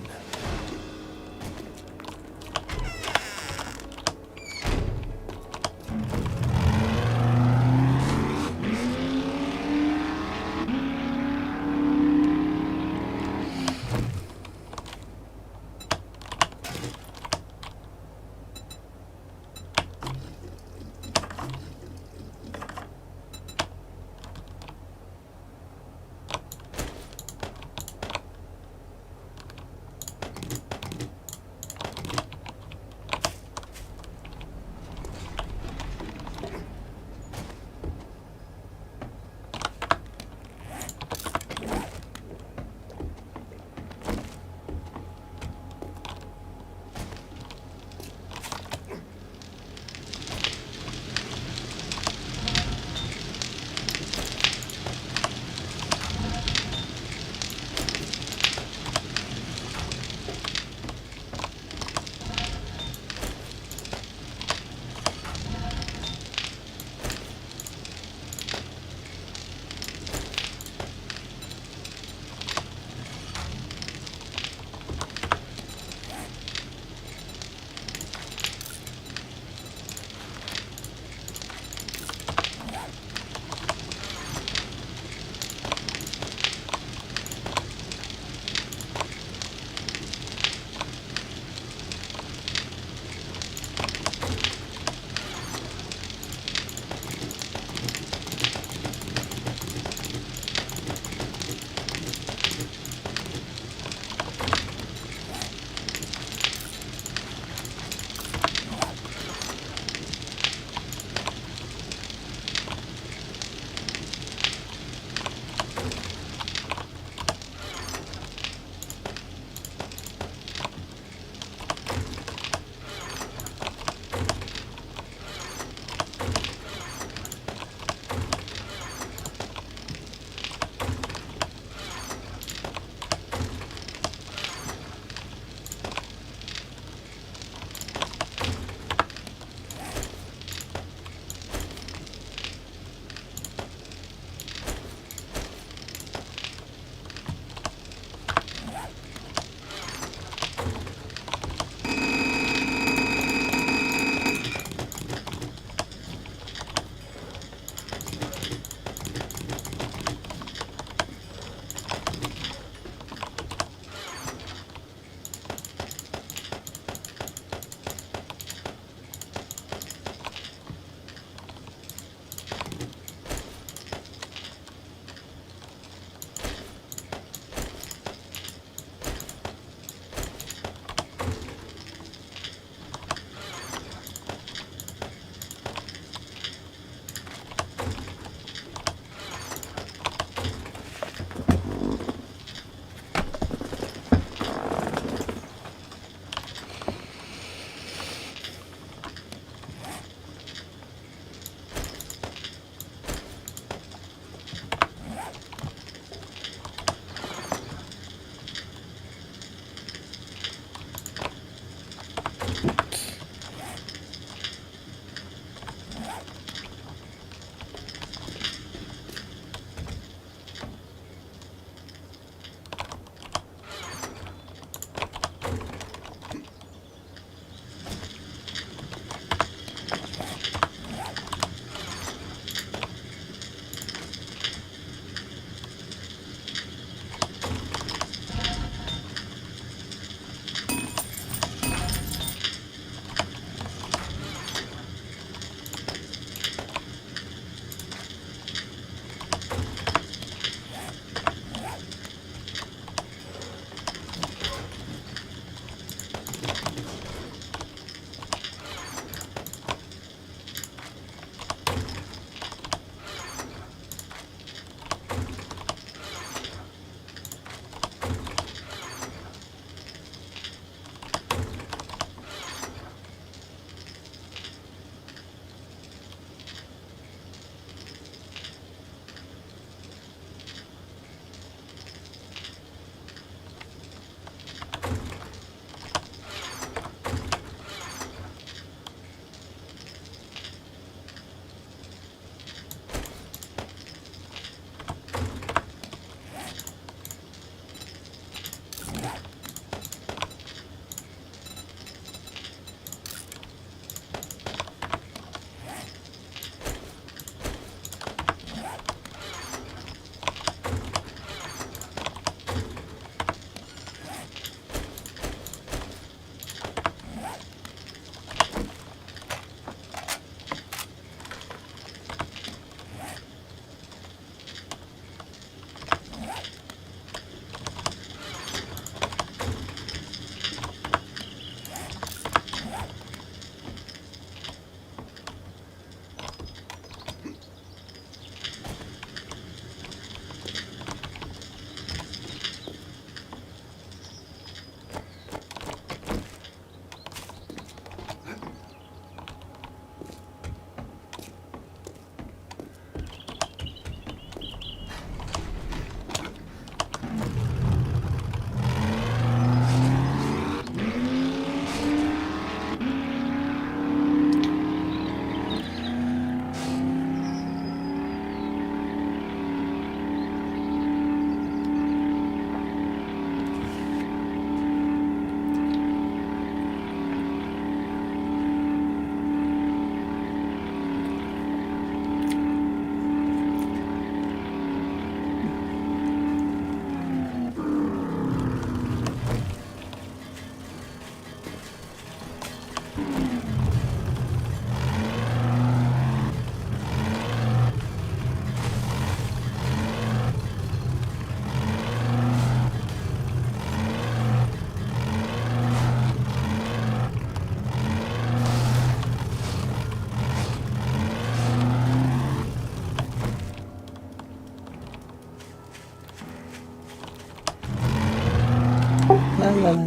La, la, la, la.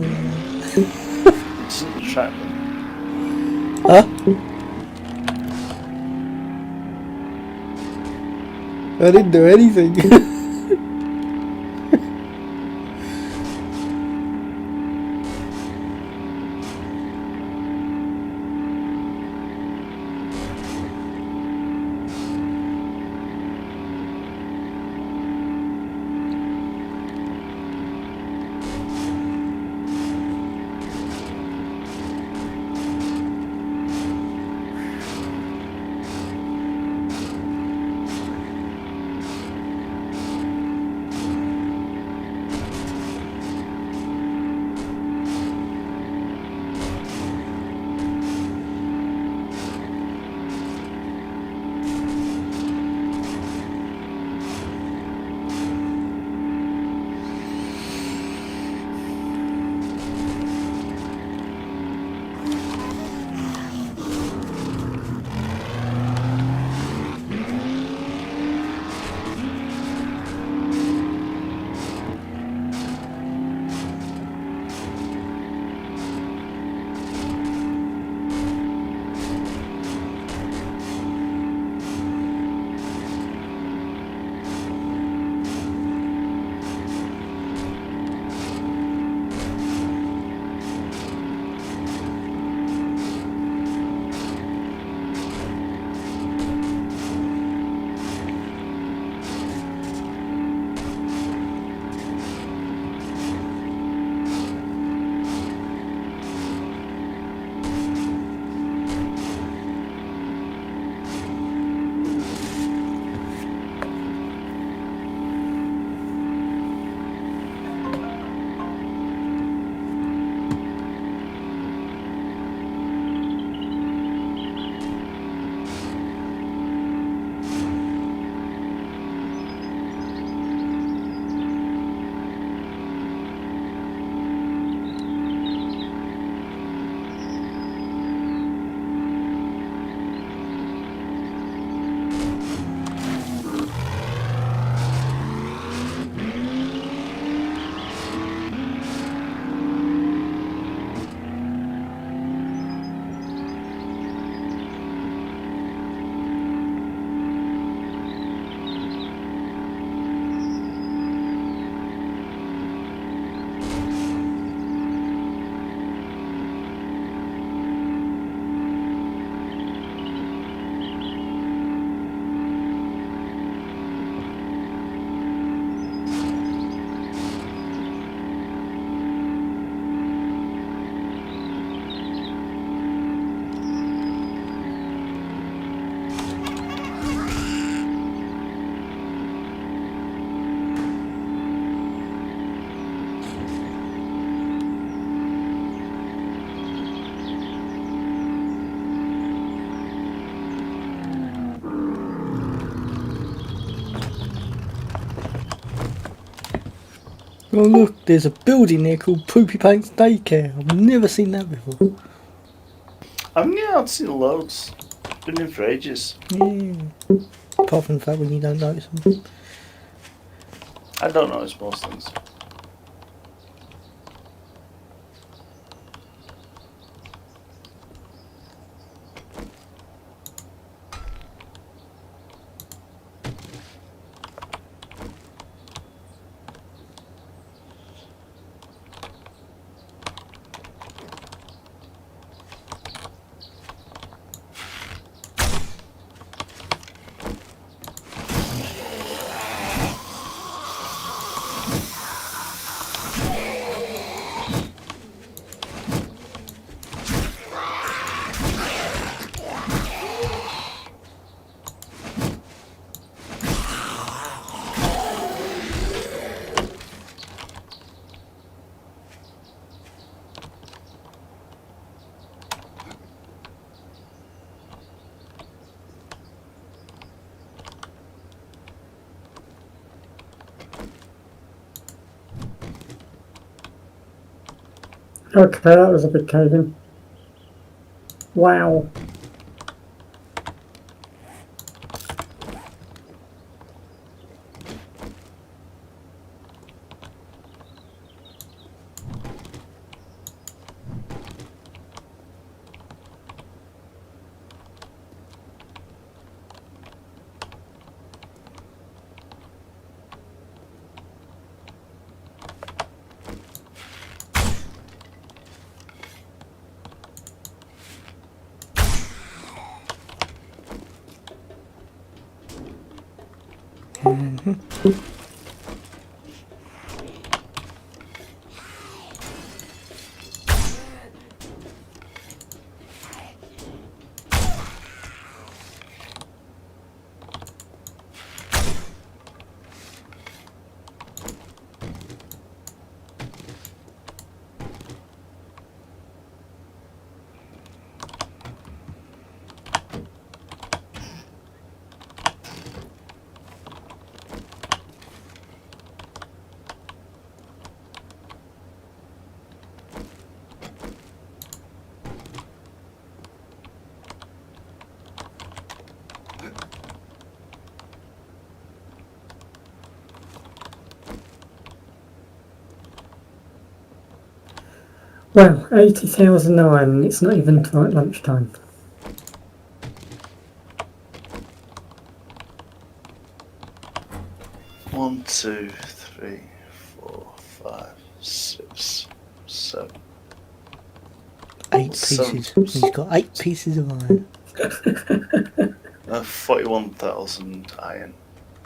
It doesn't attract them. Huh? I didn't do anything. Oh look, there's a building there called Poopy Paint's Daycare. I've never seen that before. I've seen loads. Been in for ages. Yeah. Apart from the fact when you don't notice them. I don't notice most things. Okay, that was a big cave in. Wow. Well, 80,000 iron, it's not even like lunchtime. One, two, three, 4, 5, 6, 7. 8 So- pieces. He's got 8 pieces of iron. 41,000 iron,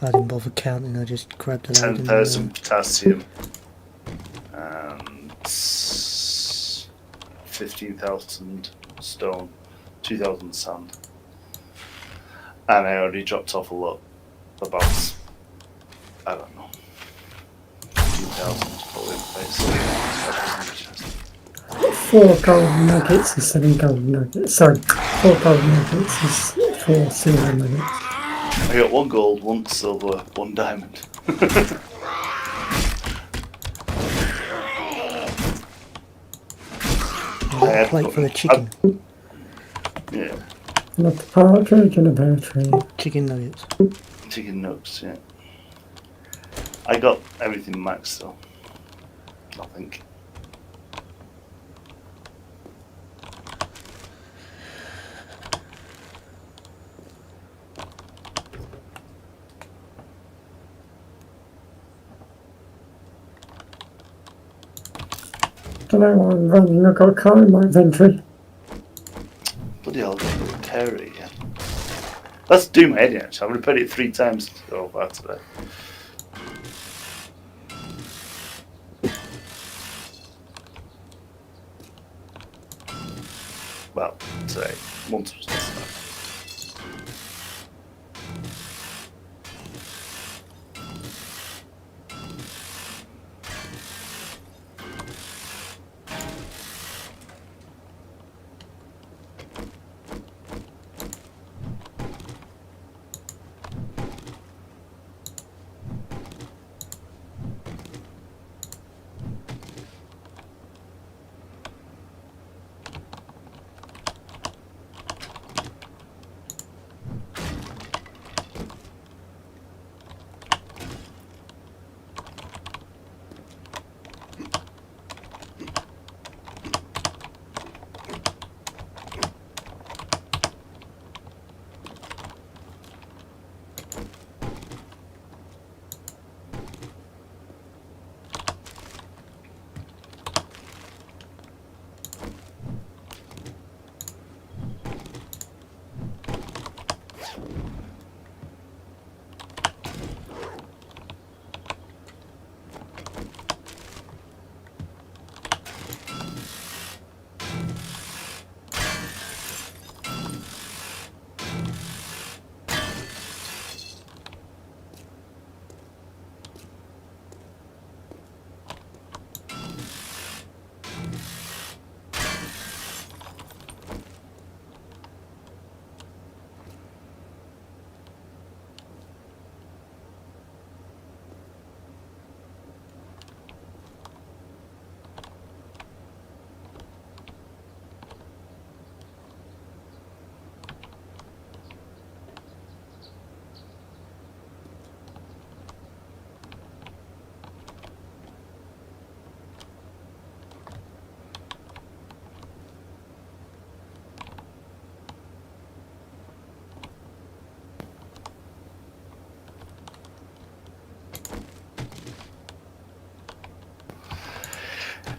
I didn't bother counting, I just grabbed a load. 10,000 potassium, and 15,000 stone, 2,000 sand. And I already dropped off a lot, about, I don't know, 2,000 probably basically. 4 gold nuggets and 7 gold nuggets. Sorry, 4 gold nuggets and 4 silver nuggets. I got 1 gold, 1 silver, 1 diamond. A plate for the chicken. Yeah, Not the partridge and a pear tree. Chicken nuggets. chicken nugs, yeah. I got everything maxed though. I think. Don't know why I'm running, I've got a car in my inventory. Bloody hell, I got a carry again. Let's do my head in actually. I've repaired it 3 times so far today. Well, today. Once was this time.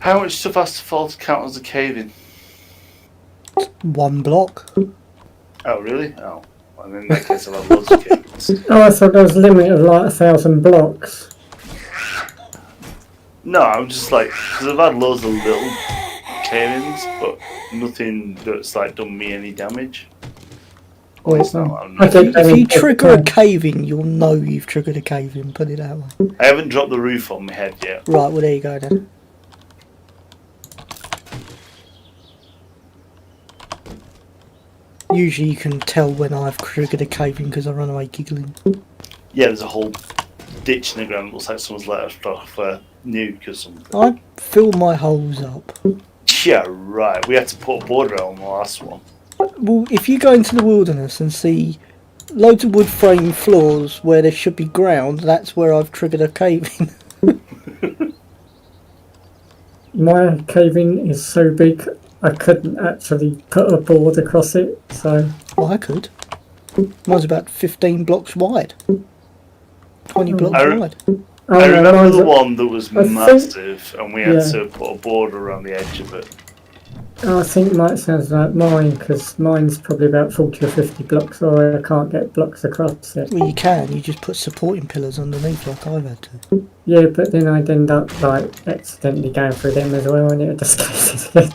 How much stuff has to fall to count as a cave-in? 1 block. Oh, really? Oh. Well, in that case, I'll have loads of cave-ins. Oh, I thought there was a limit of like 1,000 blocks. No, I'm just like, because I've had loads of little cave-ins, but nothing that's like done me any damage. Well, it's not, I'm I not- think If you trigger a cave-in, you'll know you've triggered a cave-in, put it that way. I haven't dropped the roof on my head yet. Right, well there you go then. Usually you can tell when I've triggered a cave-in because I run away giggling. Yeah, there's a whole ditch in the ground. Looks like someone's let us off a nuke or something. I fill my holes up. Yeah, right. We had to put a border on the last one. Well, if you go into the wilderness and see loads of wood frame floors where there should be ground, that's where I've triggered a cave-in. my cave-in is so big I couldn't actually put a board across it, so Well, I could. Mine's about 15 blocks wide. 20 blocks I- wide. oh, I no, remember mine's the one that was I think- massive, and we had yeah. to put a border around the edge of it. I think it might sound like mine, because mine's probably about 40 or 50 blocks or I can't get blocks across it. Well, you can. You just put supporting pillars underneath like I've had to. Yeah, but then I'd end up like accidentally going through them as well and it would just go again.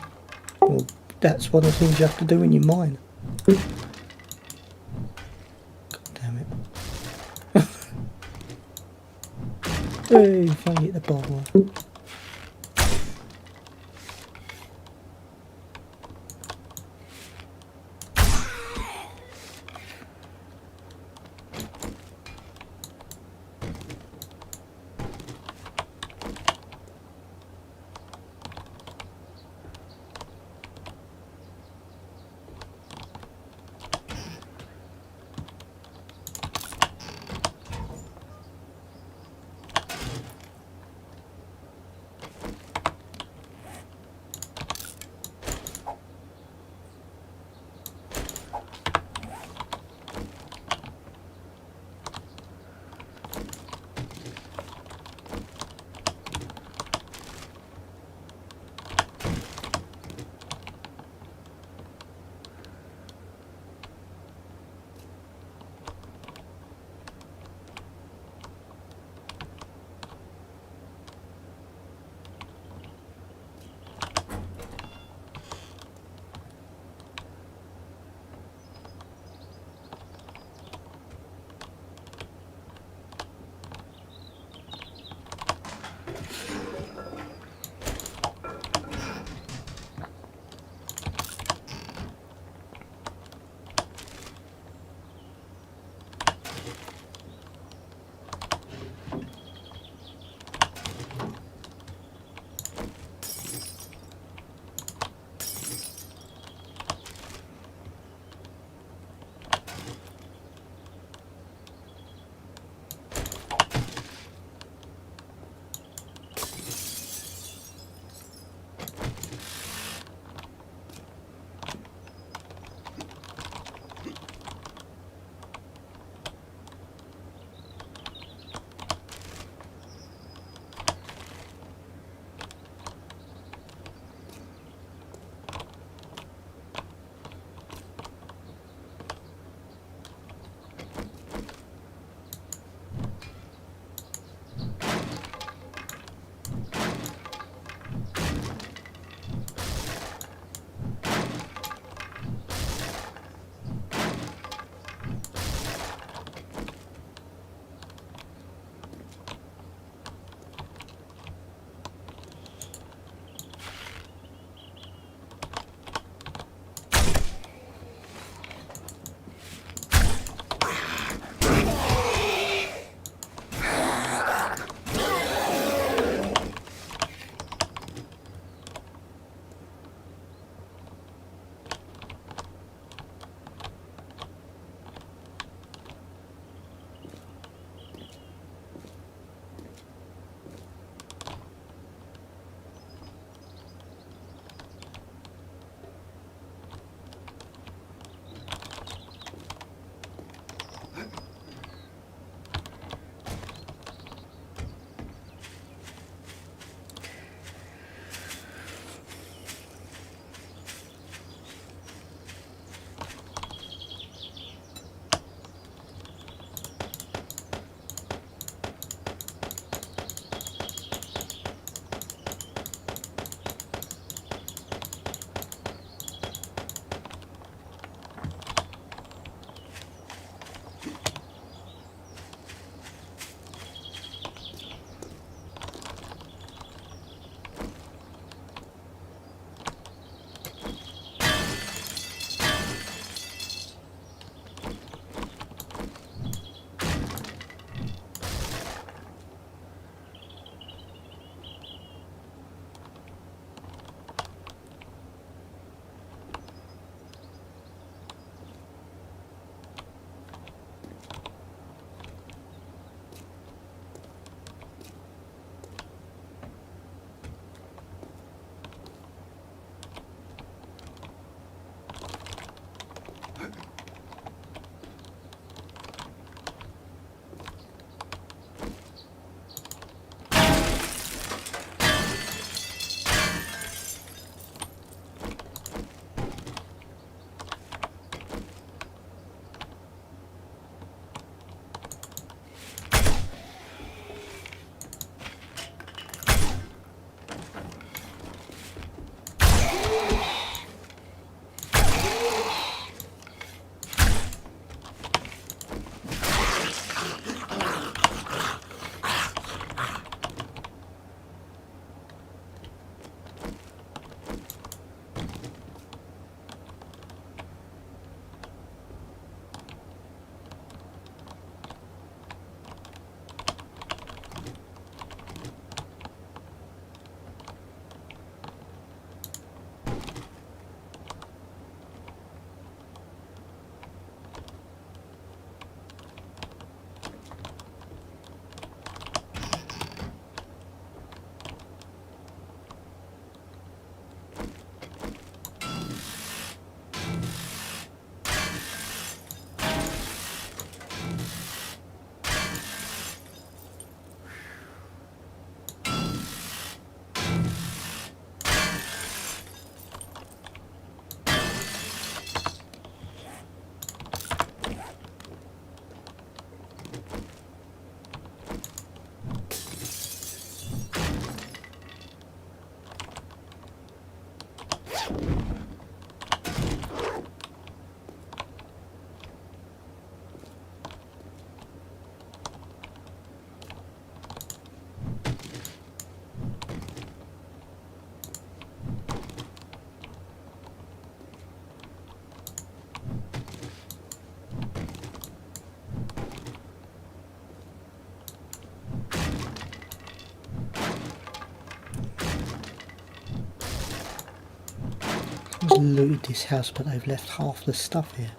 Well, that's one of the things you have to do in your mine. God damn it. Hey, if I hit the bottom one. looted this house, but they've left half the stuff here.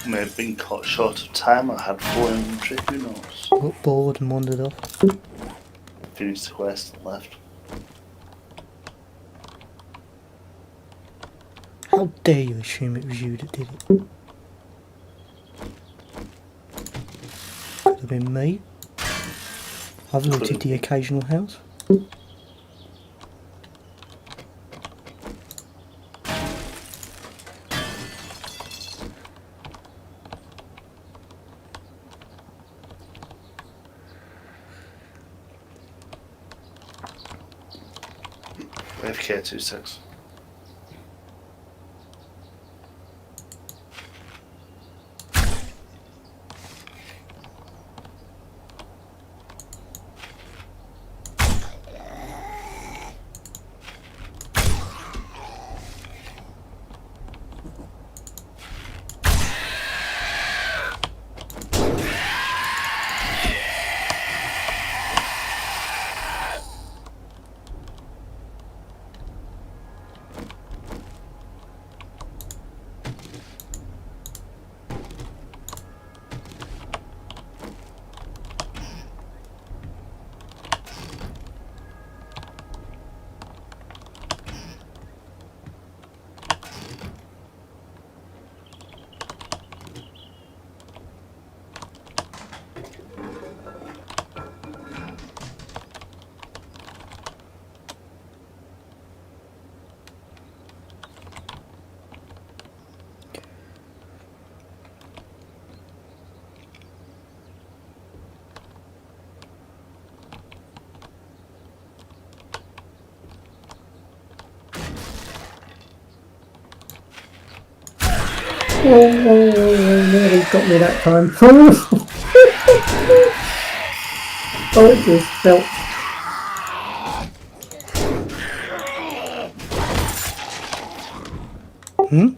May have been caught short of time. I had full inventory. Who knows? Got bored and wandered off. Finished the quest and left. How dare you assume it was you that did it? Could have been me. I've looted the occasional house. AFK 26. Oh, nearly got me that time. Oh, it just felt. Hmm?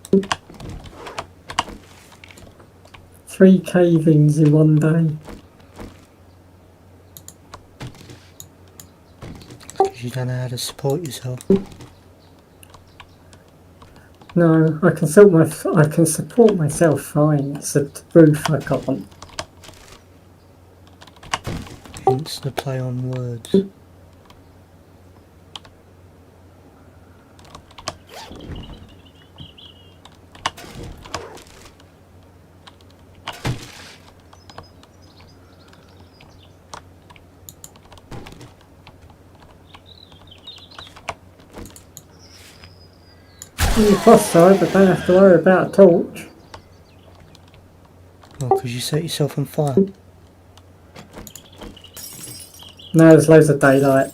3 cave-ins in one day. Because you don't know how to support yourself. No, I can support myself fine. It's the roof I can't. Hence the play on words. On the plus side, but don't have to worry about a torch. Well, because you set yourself on fire. No, there's loads of daylight.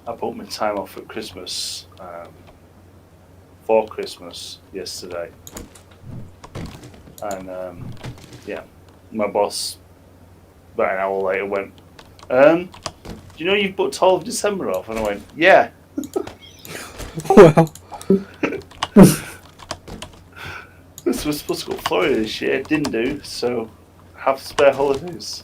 I booked my time off at Christmas, for Christmas yesterday, and yeah, my boss about an hour later went, "Do you know you've booked all of December off?" And I went, "Yeah." Well, So we're supposed to go to Florida this year, didn't do, so have spare holidays.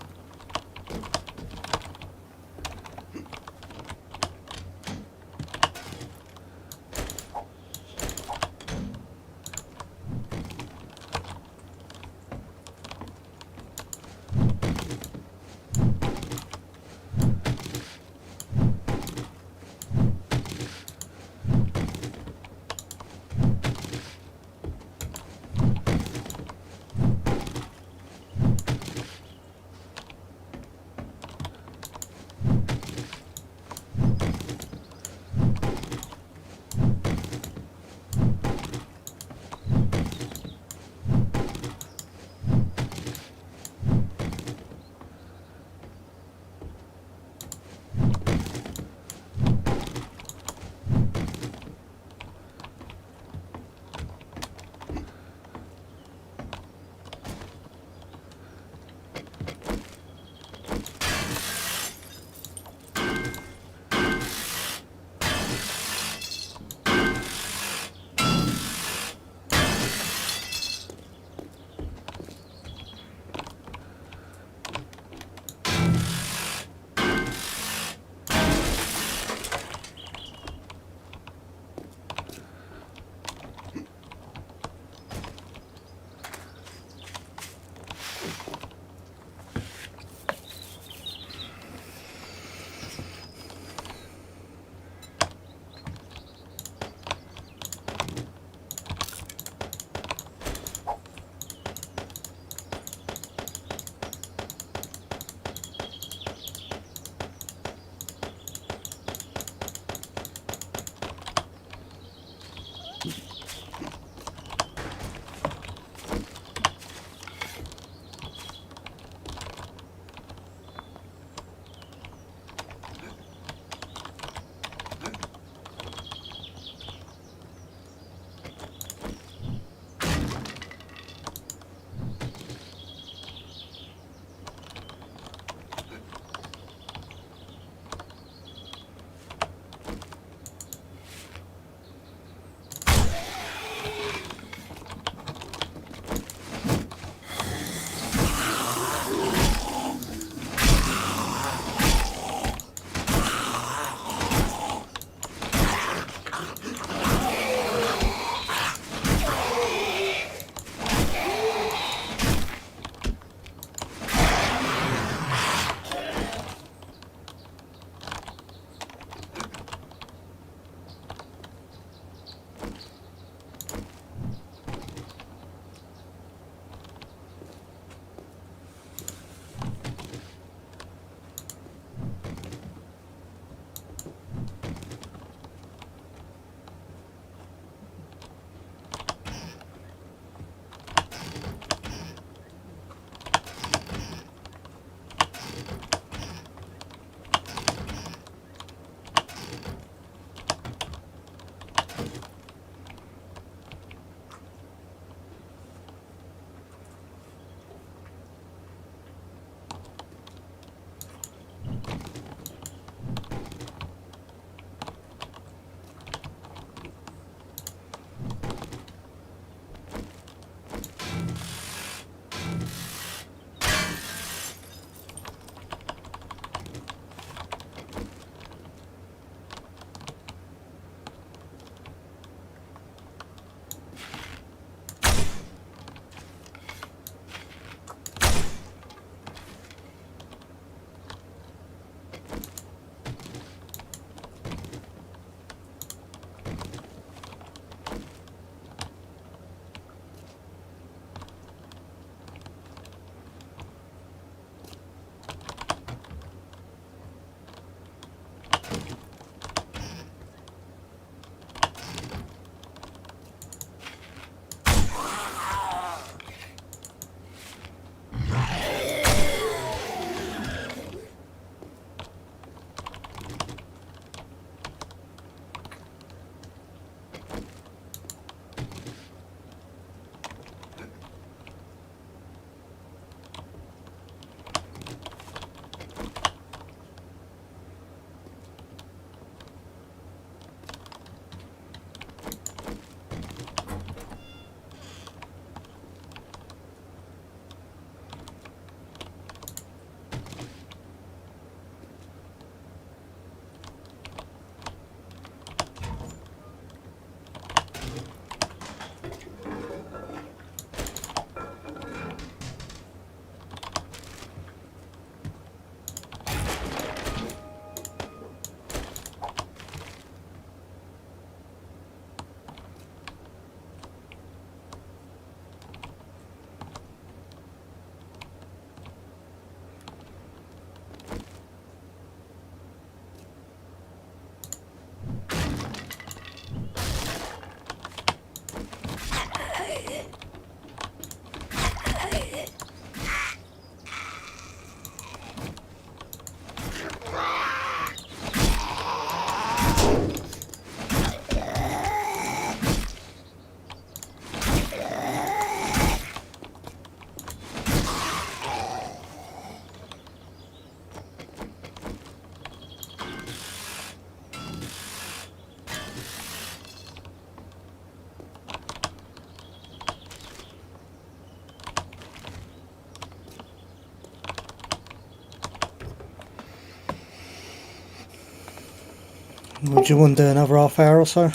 Would you want to do another half hour or so?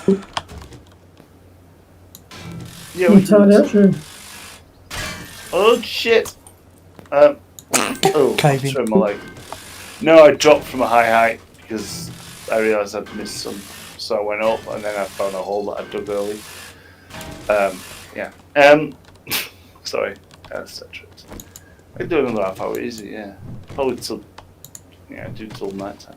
Yeah, we Entirely can. up to you. Oh shit! Oh, Cave I in. threw my leg. No, I dropped from a high height because I realised I'd missed some, so I went up and then I found a hole that I dug early. Yeah. Sorry, that's that tripped. I can do another half hour easy, yeah. Probably till, yeah, do till night time.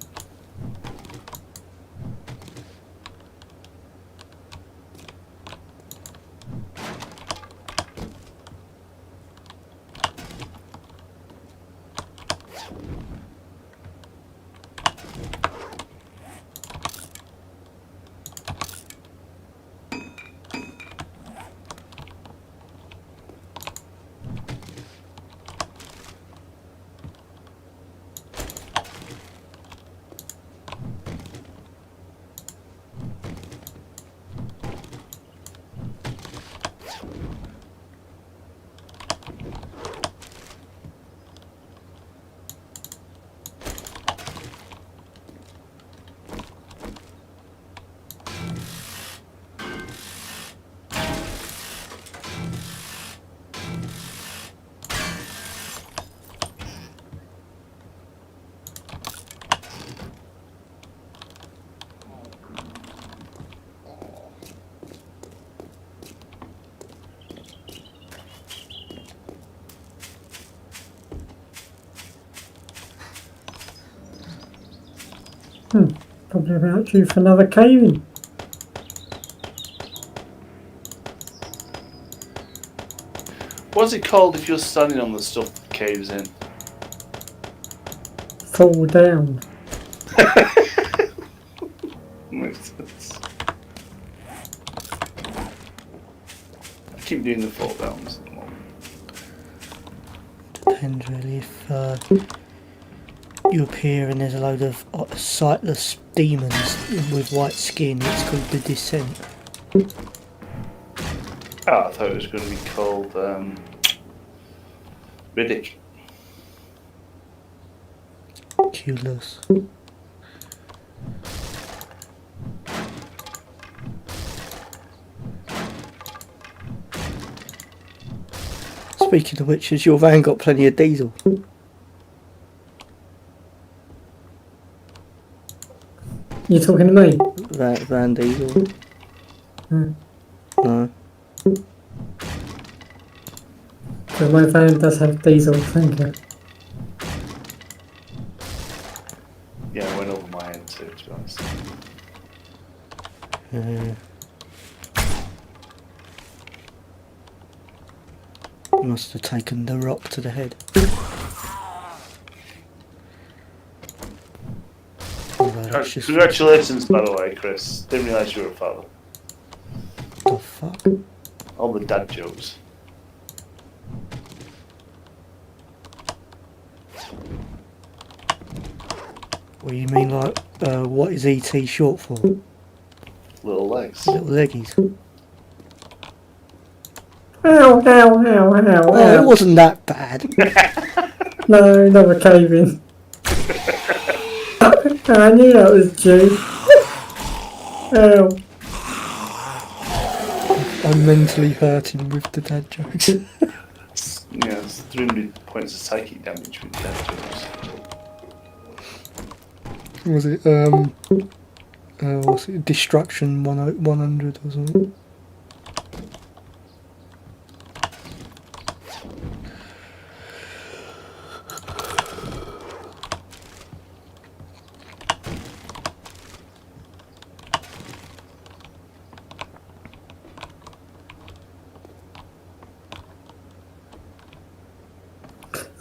Probably about due for another caving. What's it called if you're standing on the stuff that caves in? Fall down. Makes sense. I keep doing the fall downs at the moment. Depends really if you appear and there's a load of sightless demons with white skin. It's called the Descent. Oh, I thought it was going to be called Riddick. Culus. Speaking of which, has your van got plenty of diesel? You talking to me? Van diesel? Hmm. No. Because my van does have diesel, thank you. Yeah, I went over my head too, to be honest. Must have taken the rock to the head. Although that's just Congratulations, by the way, Chris. Didn't realise you were a father. the fuck. All the dad jokes. What do you mean, like, what is ET short for? Little legs. Little leggies. Ow, ow, ow, ow, Oh, ow. it wasn't that bad. No, another caving. I knew that was due. Ow. I'm mentally hurting with the dad jokes. Yeah, it's 300 points of psychic damage with dad jokes. Was it, what's it, Destruction 100 or something?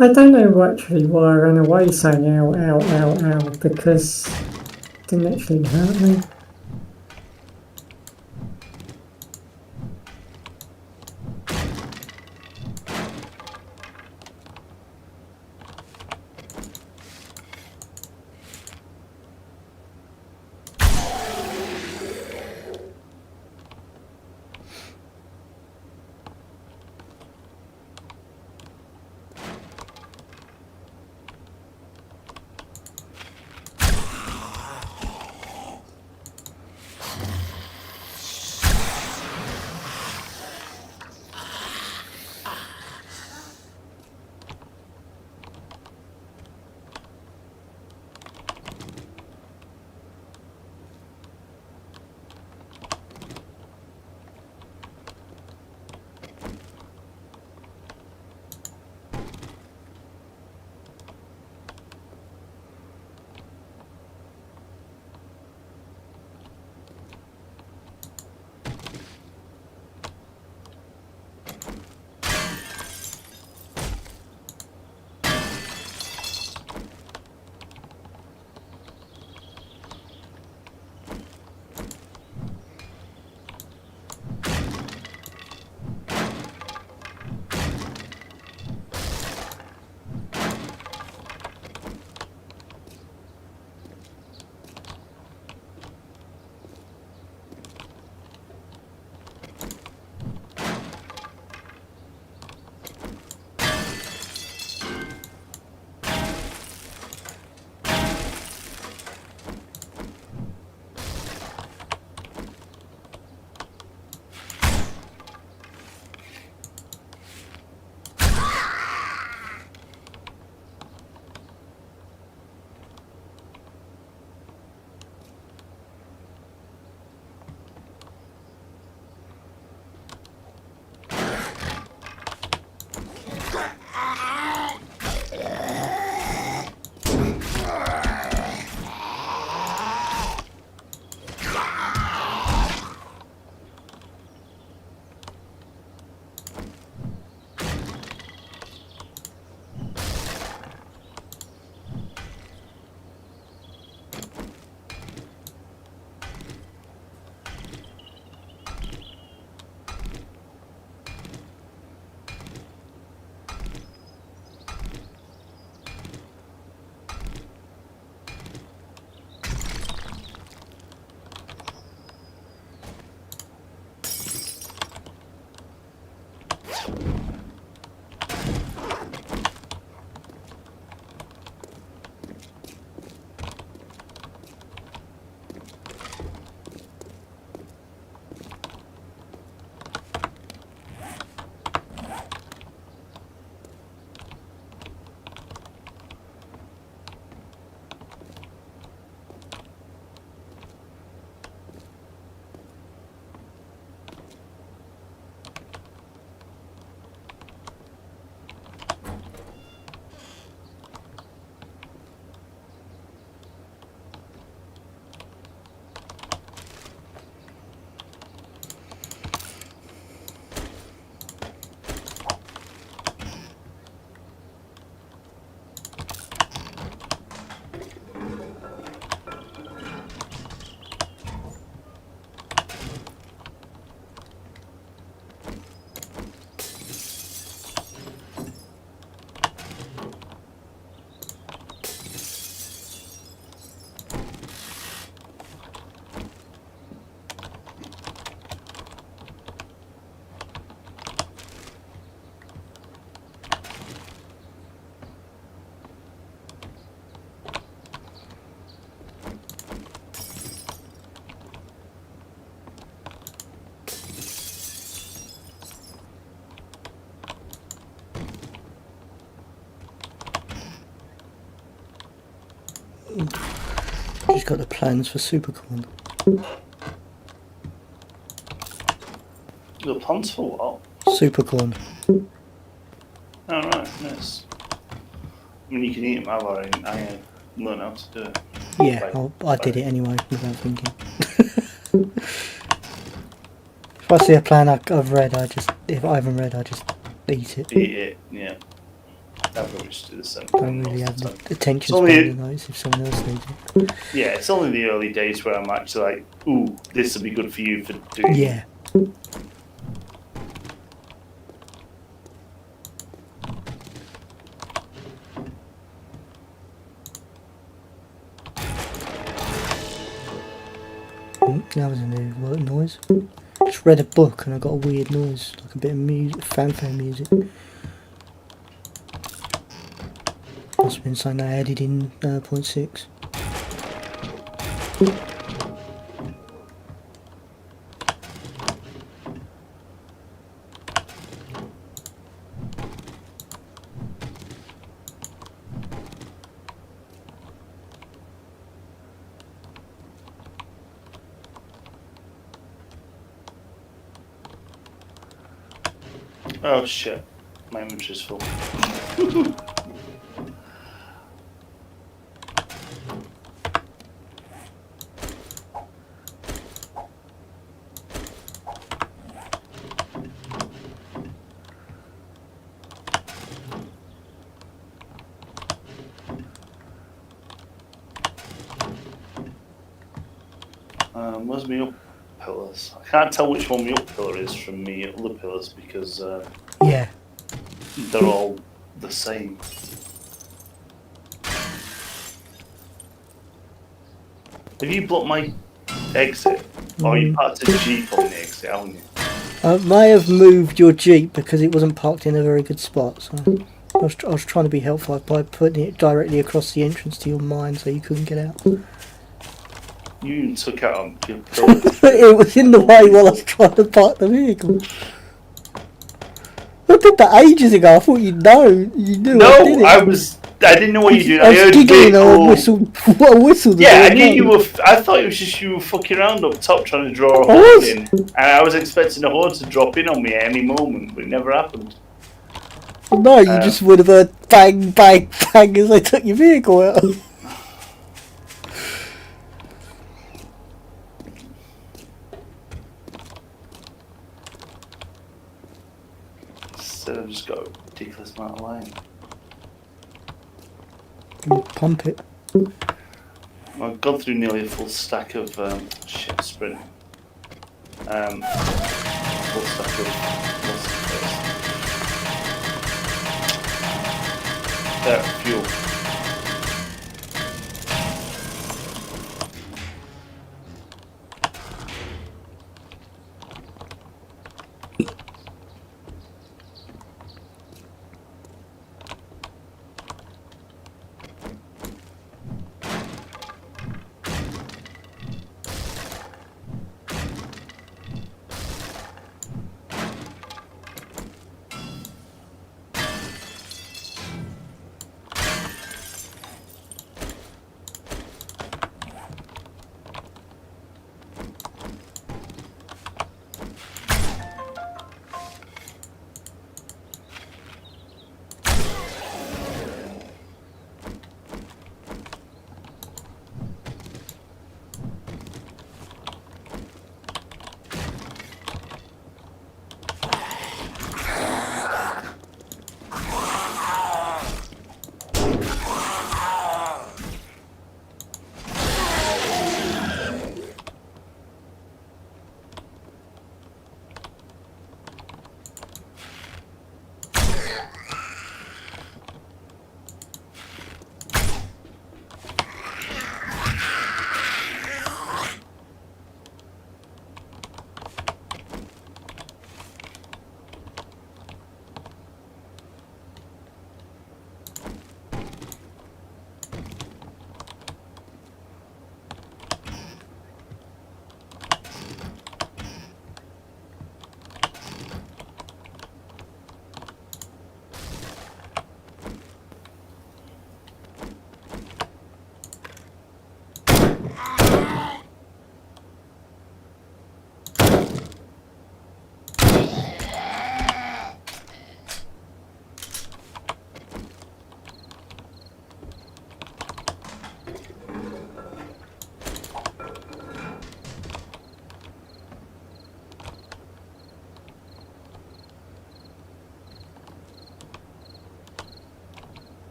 I don't know actually why I ran away saying ow, ow, ow, ow, because it didn't actually hurt me. Just got the plans for Supercorn. The plans for what? Supercorn. Oh, right, nice. I mean, you can eat them, I learned how to do it. Yeah, I did it anyway without thinking. If I see a plan I've read, if I haven't read, I just eat it. Eat it, yeah. I probably just do the same. Don't really have the attention It's only- span to notice if someone else needs it. Yeah, it's only the early days where I'm actually like, ooh, this will be good for you for doing. Yeah. That was a new noise. Just read a book and I got a weird noise, like a bit of music, fanfare music. Must have been something I added in 0.6. Oh shit, my inventory's full. Where's my up pillars? I can't tell which one my up pillar is from me other pillars because Yeah. they're all the same. Have you blocked my exit? Or you parked a Jeep on the exit, haven't you? I may have moved your Jeep because it wasn't parked in a very good spot, so I was trying to be helpful by putting it directly across the entrance to your mine so you couldn't get out. You even took out on your pillar. It was in the way while I was trying to park the vehicle. I did that ages ago. I thought you'd know. You knew I did No, it. I didn't know what you were doing. I was heard giggling vehicle. and I whistled. What a whistle! Yeah, I knew you were. I thought it was just you were fucking around up top trying to draw a I horde was. in, and I was expecting a horde to drop in on me at any moment, but it never happened. No, you just would have heard bang, bang, bang as they took your vehicle out. Instead, I've just got a ridiculous amount of line. Pump it. I've gone through nearly a full stack of shit sprint. Full stack of fuel.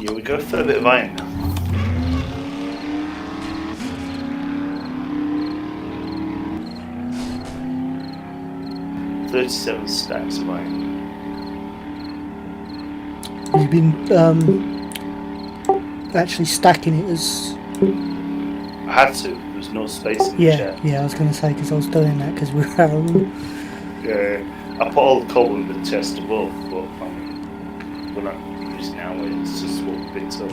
Yeah, we go for a bit of iron now. "37 stacks of iron." You've been actually stacking it as... I had to. There was no space in the Yeah, chair. yeah, I was going to say, because I was doing that because we were out of room. Yeah, I put all the cobble in the chest above, but I mean, we're not using our way. It's just what we picked up.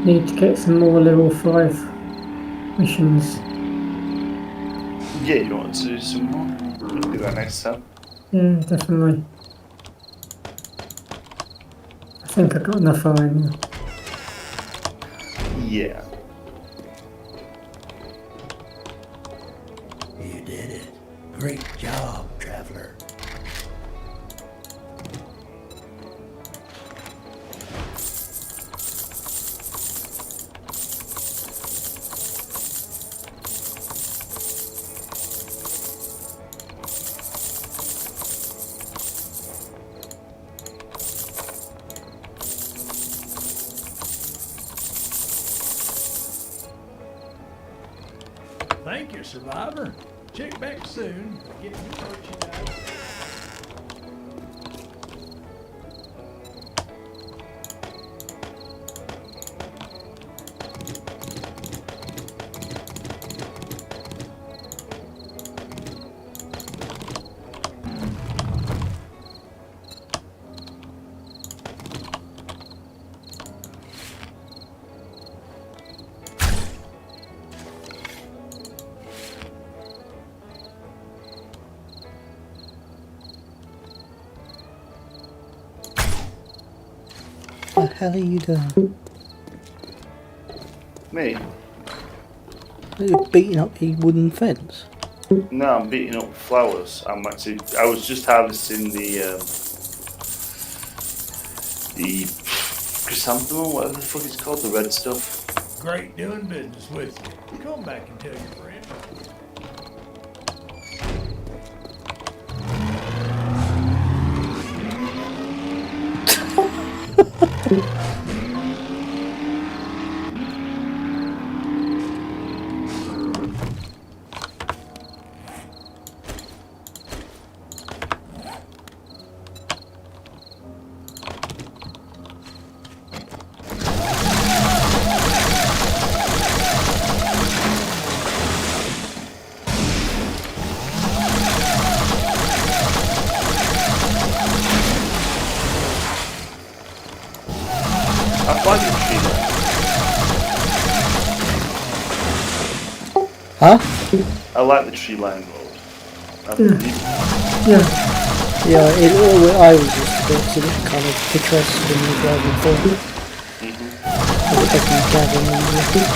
Need to get some more level 5 missions. Yeah, you want to do some more? We'll do that next time. Yeah, definitely. I think I got enough iron now. Yeah. You did it. Great job, traveler. Thank you, survivor. Check back soon. Get your merchandise. hell are you doing? Me? You're beating up the wooden fence. No, I'm beating up flowers. I was just harvesting the chrysanthemum, whatever the fuck it's called, the red stuff. Great doing business with you. Come back and tell your friend. I like the tree line. Huh? I like the tree line road. Yeah. Yeah, I always used to do it because it kind of picturesque when you're driving forward. It doesn't gather easily.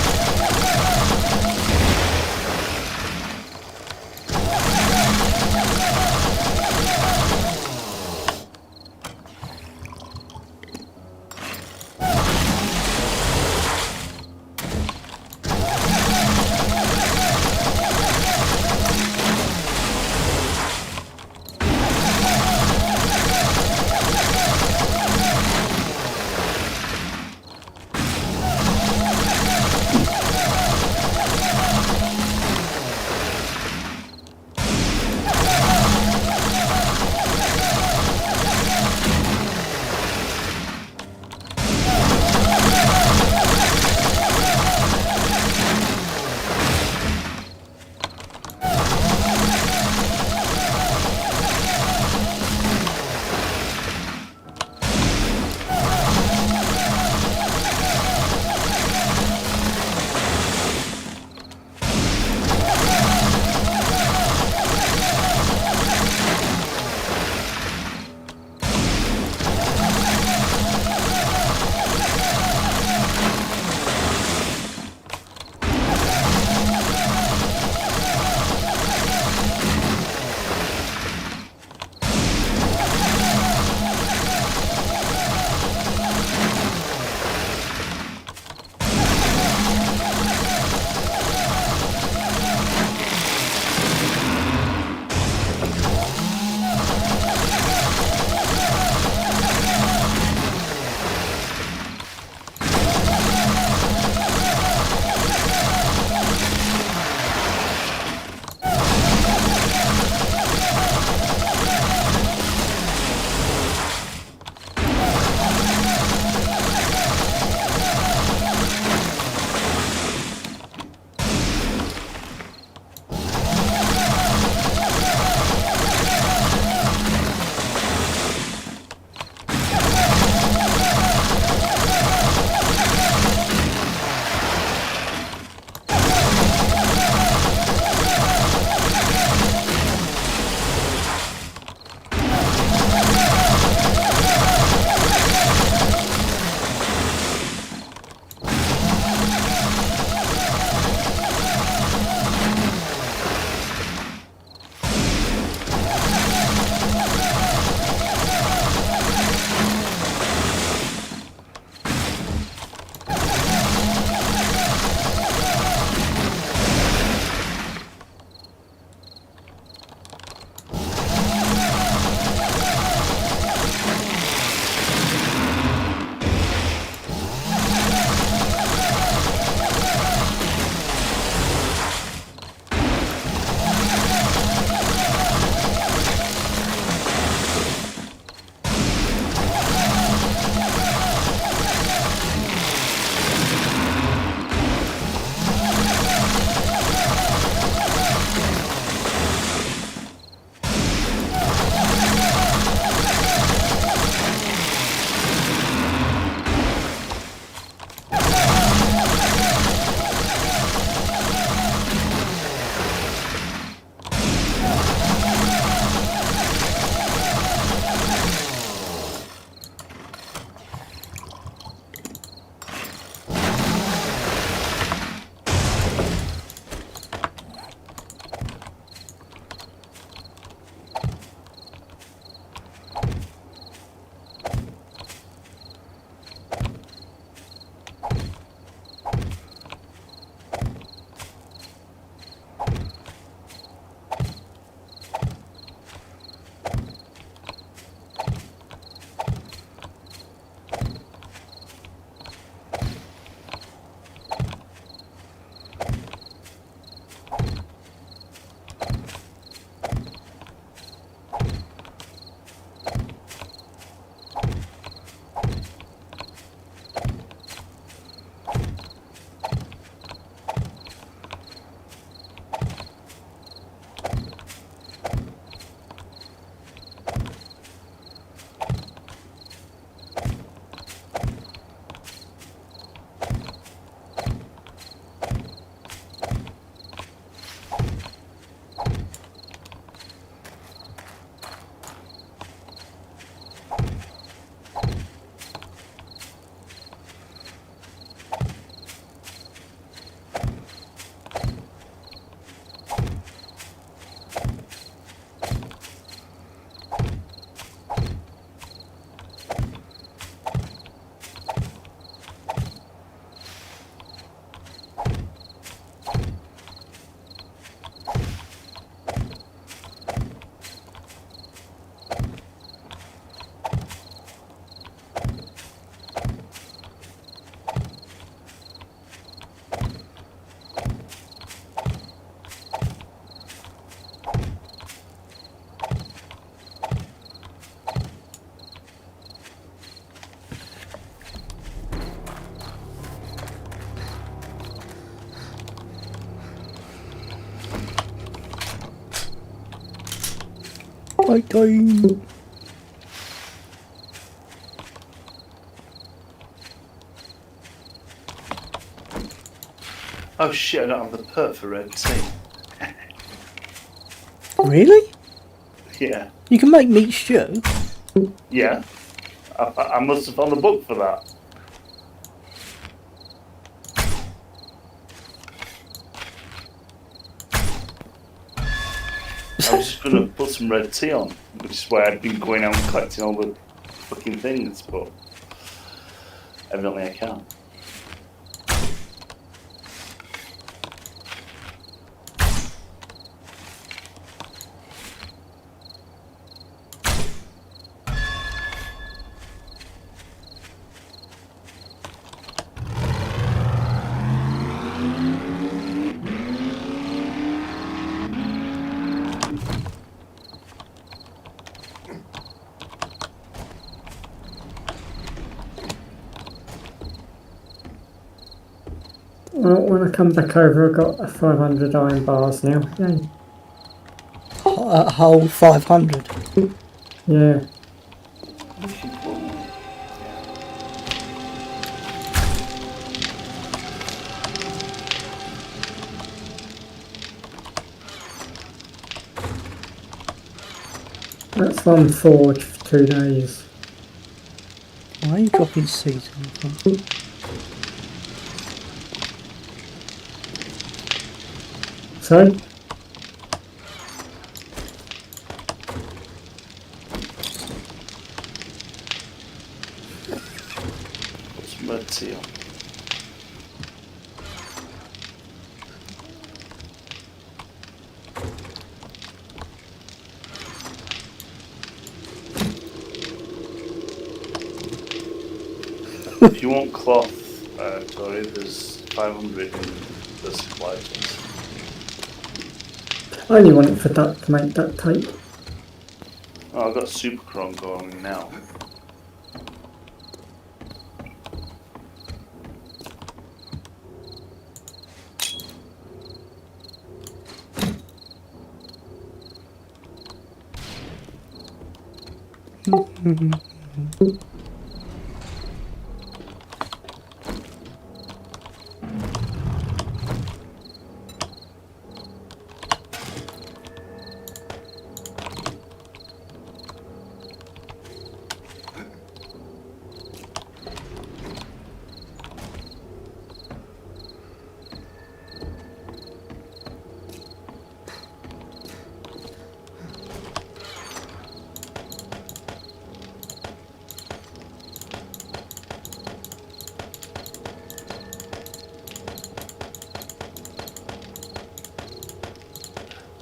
Night time. Oh shit, I don't have the perk for red tea. Really? Yeah. You can make meat stew. Yeah. I must have found the book for that. I was just gonna put some red tea on, which is why I'd been going out and collecting all the fucking things, but evidently I can't. Well, when I come back over, I've got 500 iron bars now. Yay. A whole 500. Yeah. That's one forge for 2 days. Why are you dropping seeds on the front? Sorry? Put some red tea on. If you want cloth, Tori, there's 500 in the supply chest. I only want it for duct to make duct tape. Oh, I've got super cron going now.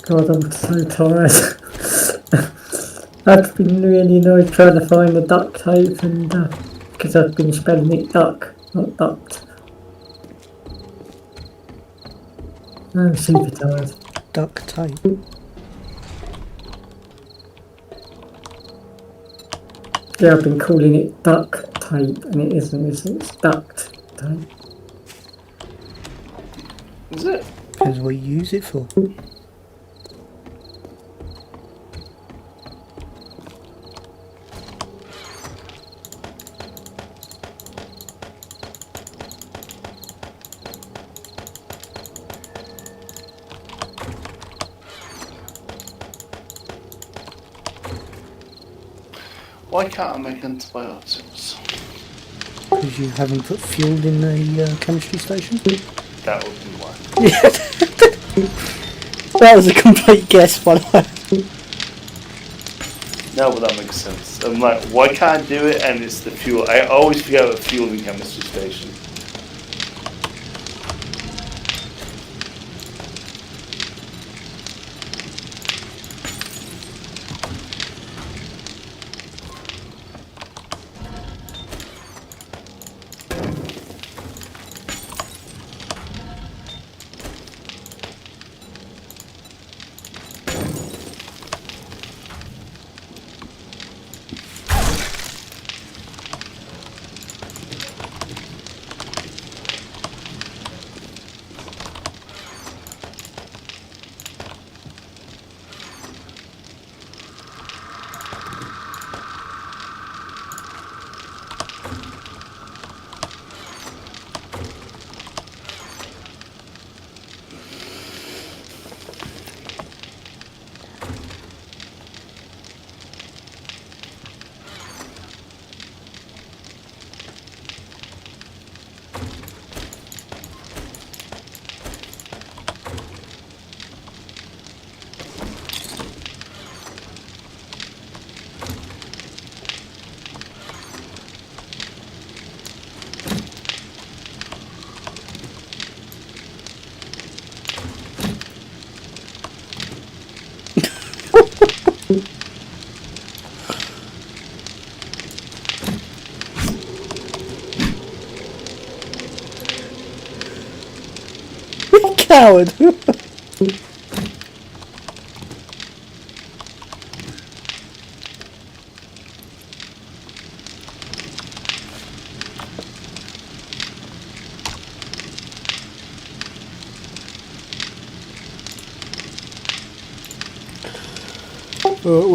God, I'm so tired. I've been really annoyed trying to find the duct tape and because I've been spelling it duck, not duct. I'm super tired. Duct tape. Yeah, I've been calling it duck tape and it isn't, it's duct tape. Is it? Because we use it for. Why can't I make antibiotics? Because you haven't put fuel in the chemistry station. That would be why. That was a complete guess, by the way. No, but that makes sense. I'm like, why can't I do it? And it's the fuel. I always forget about fuel in chemistry station. coward. What